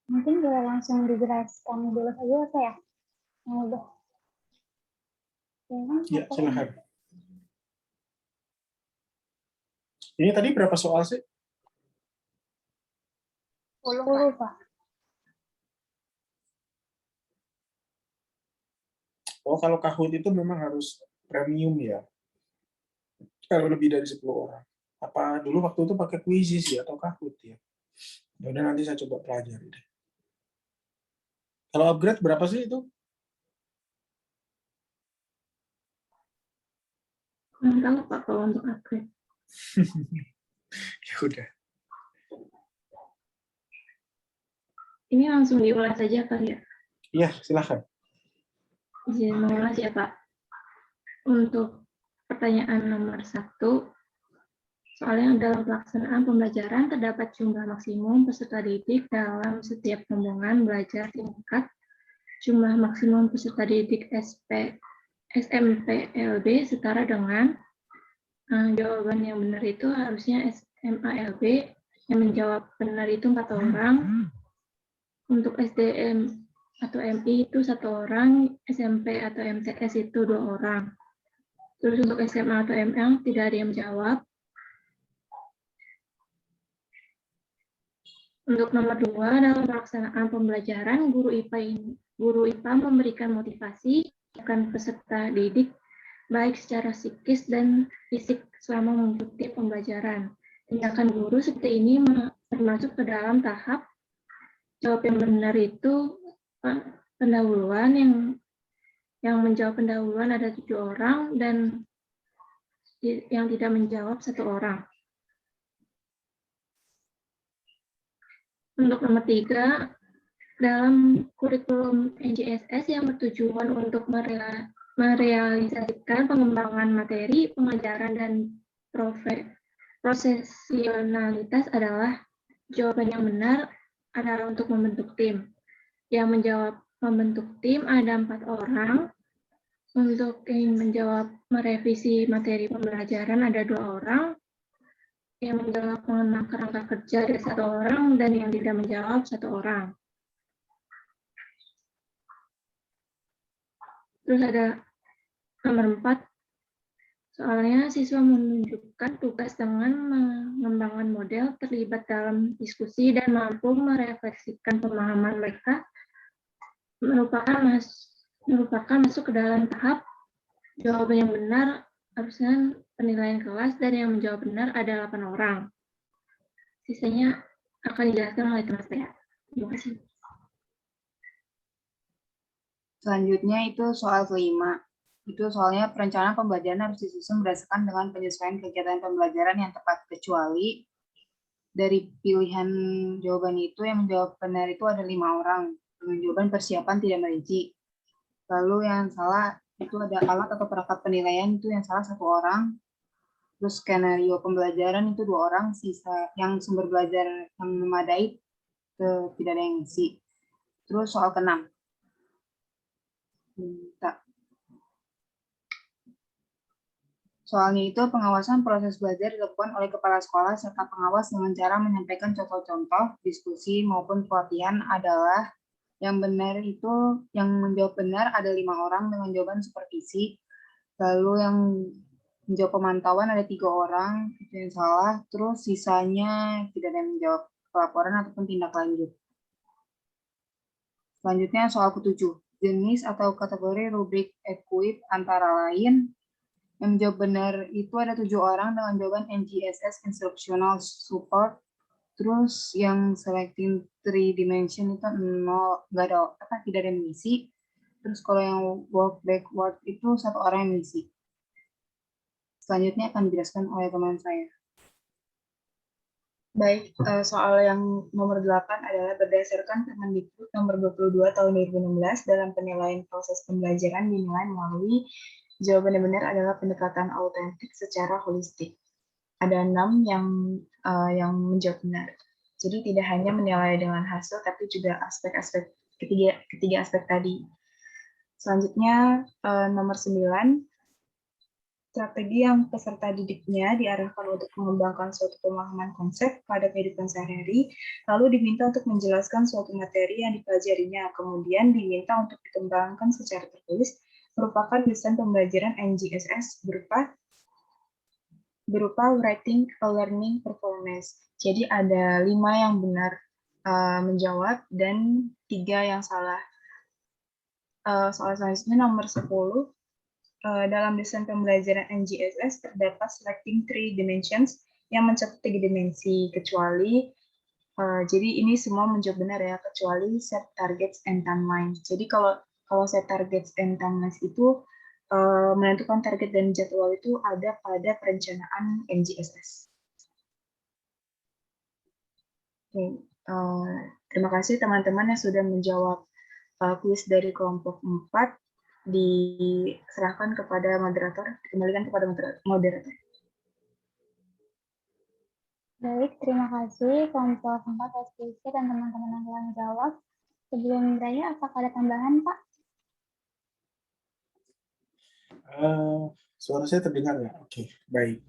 Mungkin boleh langsung dijelaskan dulu saja apa ya? Yang udah. Ya, silahkan. Ini tadi berapa soal sih? 10, Pak. Oh, kalau Kahoot itu memang harus premium ya. Kalau lebih dari 10 orang. Apa dulu waktu itu pakai Quizzes ya atau Kahoot ya? Udah nanti saya coba pelajari deh. Kalau upgrade berapa sih itu? Kurang tahu Pak kalau untuk upgrade. Ya udah. Ini langsung diulas saja kali ya. Iya, silakan. Izin mengulas ya Pak. Untuk pertanyaan nomor 1, soalnya dalam pelaksanaan pembelajaran terdapat jumlah maksimum peserta didik dalam setiap rombongan belajar tingkat. Jumlah maksimum peserta didik SMPLB setara dengan jawaban yang benar itu harusnya SMALB, yang menjawab benar itu 4 orang. Untuk SDM atau MI itu 1 orang, SMP atau MTS itu 2 orang. Terus untuk SMA atau ML tidak ada yang menjawab. Untuk nomor 2, dalam pelaksanaan pembelajaran, guru IPA memberikan motivasi akan peserta didik baik secara psikis dan fisik selama mengikuti pembelajaran. Tindakan guru seperti ini termasuk ke dalam tahap jawab yang benar itu pendahuluan, yang menjawab pendahuluan ada 7 orang dan yang tidak menjawab 1 orang. Untuk nomor 3, dalam kurikulum NJSS yang bertujuan untuk merealisasikan pengembangan materi, pengajaran, dan profesionalitas adalah jawaban yang benar adalah untuk membentuk tim. Yang menjawab membentuk tim ada 4 orang. Untuk yang menjawab merevisi materi pembelajaran ada 2 orang. Yang menjawab mengenal kerangka kerja ada 1 orang, dan yang tidak menjawab 1 orang. Terus ada nomor 4, soalnya siswa menunjukkan tugas dengan mengembangkan model, terlibat dalam diskusi, dan mampu merefleksikan pemahaman mereka, merupakan masuk ke dalam tahap jawaban yang benar harusnya penilaian kelas, dan yang menjawab benar ada 8 orang. Sisanya akan dijelaskan oleh teman saya. Terima kasih. Selanjutnya itu soal kelima. Itu soalnya perencanaan pembelajaran harus disusun berdasarkan dengan penyesuaian kegiatan pembelajaran yang tepat, kecuali dari pilihan jawaban itu yang menjawab benar itu ada 5 orang dengan jawaban persiapan tidak merinci. Lalu yang salah itu ada alat atau perangkat penilaian itu yang salah 1 orang. Terus skenario pembelajaran itu 2 orang, sisa yang sumber belajar yang memadai tidak ada yang ngisi. Terus soal ke-6. Soalnya itu pengawasan proses belajar dilakukan oleh kepala sekolah serta pengawas dengan cara menyampaikan contoh-contoh, diskusi maupun pelatihan adalah yang benar itu, yang menjawab benar ada 5 orang dengan jawaban supervisi. Lalu yang menjawab pemantauan ada 3 orang, itu yang salah. Terus sisanya tidak ada yang menjawab pelaporan ataupun tindak lanjut. Selanjutnya soal ke-7. Jenis atau kategori rubrik equip antara lain. Yang menjawab benar itu ada 7 orang dengan jawaban NGSS Instructional Support. Terus yang selecting 3 dimension itu 0, tidak ada yang mengisi. Terus kalau yang work backward itu 1 orang yang mengisi. Selanjutnya akan dijelaskan oleh teman saya. Baik, soal yang nomor 8 adalah berdasarkan Permendikbud nomor 22 tahun 2016 dalam penilaian proses pembelajaran dinilai melalui jawaban yang benar adalah pendekatan autentik secara holistik. Ada 6 yang menjawab benar. Jadi tidak hanya menilai dengan hasil, tapi juga aspek-aspek ketiga aspek tadi. Selanjutnya nomor 9. Strategi yang peserta didiknya diarahkan untuk mengembangkan suatu pemahaman konsep pada kehidupan sehari-hari, lalu diminta untuk menjelaskan suatu materi yang dipelajarinya, kemudian diminta untuk dikembangkan secara tertulis, merupakan desain pembelajaran NGSS berupa writing a learning performance. Jadi ada 5 yang benar menjawab dan 3 yang salah. Soal selanjutnya nomor 10. dalam desain pembelajaran NGSS terdapat selecting three dimensions yang mencakup 3 dimensi, kecuali jadi ini semua menjawab benar ya, kecuali set targets and timelines. Jadi kalau set targets and timelines itu menentukan target dan jadwal itu ada pada perencanaan NGSS. Oke, terima kasih teman-teman yang sudah menjawab kuis dari kelompok 4. Diserahkan kepada moderator, dikembalikan kepada moderator. Baik, terima kasih kelompok 4 SPC dan teman-teman yang telah menjawab. Sebelum Raya, apakah ada tambahan, Pak? Suara saya terdengar ya? Oke, baik.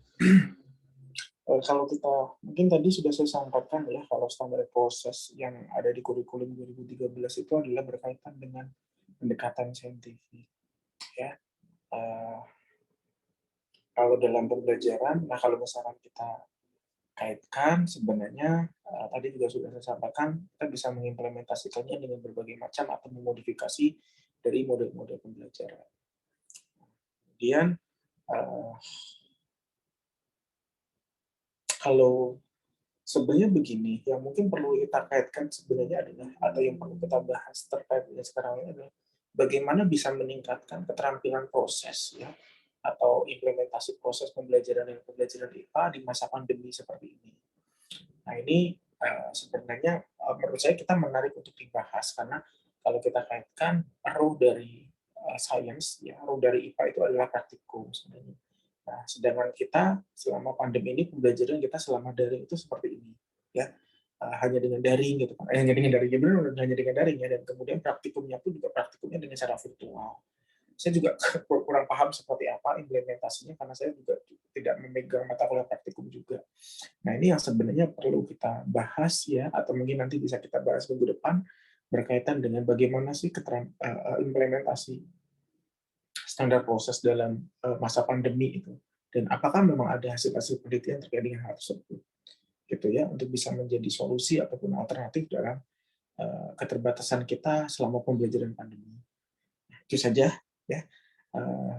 Kalau kita, mungkin tadi sudah saya sampaikan ya, kalau standar proses yang ada di kurikulum 2013 itu adalah berkaitan dengan pendekatan saintifik. Ya, kalau dalam pembelajaran, nah kalau misalkan kita kaitkan sebenarnya tadi juga sudah saya sampaikan, kita bisa mengimplementasikannya dengan berbagai macam atau memodifikasi dari model-model pembelajaran. Kemudian kalau sebenarnya begini, yang mungkin perlu kita kaitkan sebenarnya adalah atau yang perlu kita bahas terkait dengan sekarang ini adalah bagaimana bisa meningkatkan keterampilan proses ya atau implementasi proses pembelajaran dan pembelajaran IPA di masa pandemi seperti ini. Nah ini sebenarnya menurut saya kita menarik untuk dibahas karena kalau kita kaitkan roh dari sains ya roh dari IPA itu adalah praktikum sebenarnya. Nah, sedangkan kita selama pandemi ini pembelajaran kita selama daring itu seperti ini ya hanya dengan daring gitu kan hanya dengan daring hanya dengan daring ya dan kemudian praktikumnya pun juga praktikumnya dengan cara virtual. Saya juga kurang paham seperti apa implementasinya karena saya juga tidak memegang mata kuliah praktikum juga. Nah ini yang sebenarnya perlu kita bahas ya atau mungkin nanti bisa kita bahas minggu depan berkaitan dengan bagaimana sih implementasi standar proses dalam masa pandemi itu dan apakah memang ada hasil-hasil penelitian terkait dengan hal tersebut gitu ya untuk bisa menjadi solusi ataupun alternatif dalam keterbatasan kita selama pembelajaran pandemi. Itu saja ya.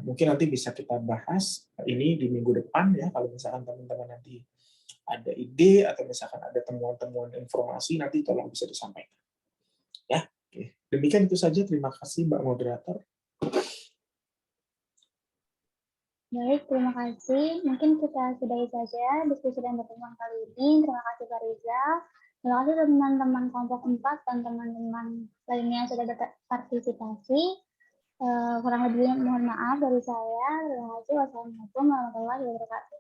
Mungkin nanti bisa kita bahas ini di minggu depan ya kalau misalkan teman-teman nanti ada ide atau misalkan ada temuan-temuan informasi nanti tolong bisa disampaikan. Ya, oke. Demikian itu saja. Terima kasih Mbak Moderator. Baik, terima kasih. Mungkin kita sudahi saja diskusi dan pertemuan kali ini. Terima kasih Pak Rizal. Terima kasih teman-teman kelompok 4 dan teman-teman lainnya yang sudah berpartisipasi. Kurang lebihnya mohon maaf dari saya. Terima kasih. Wassalamualaikum warahmatullahi wabarakatuh.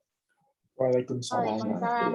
Waalaikumsalam warahmatullahi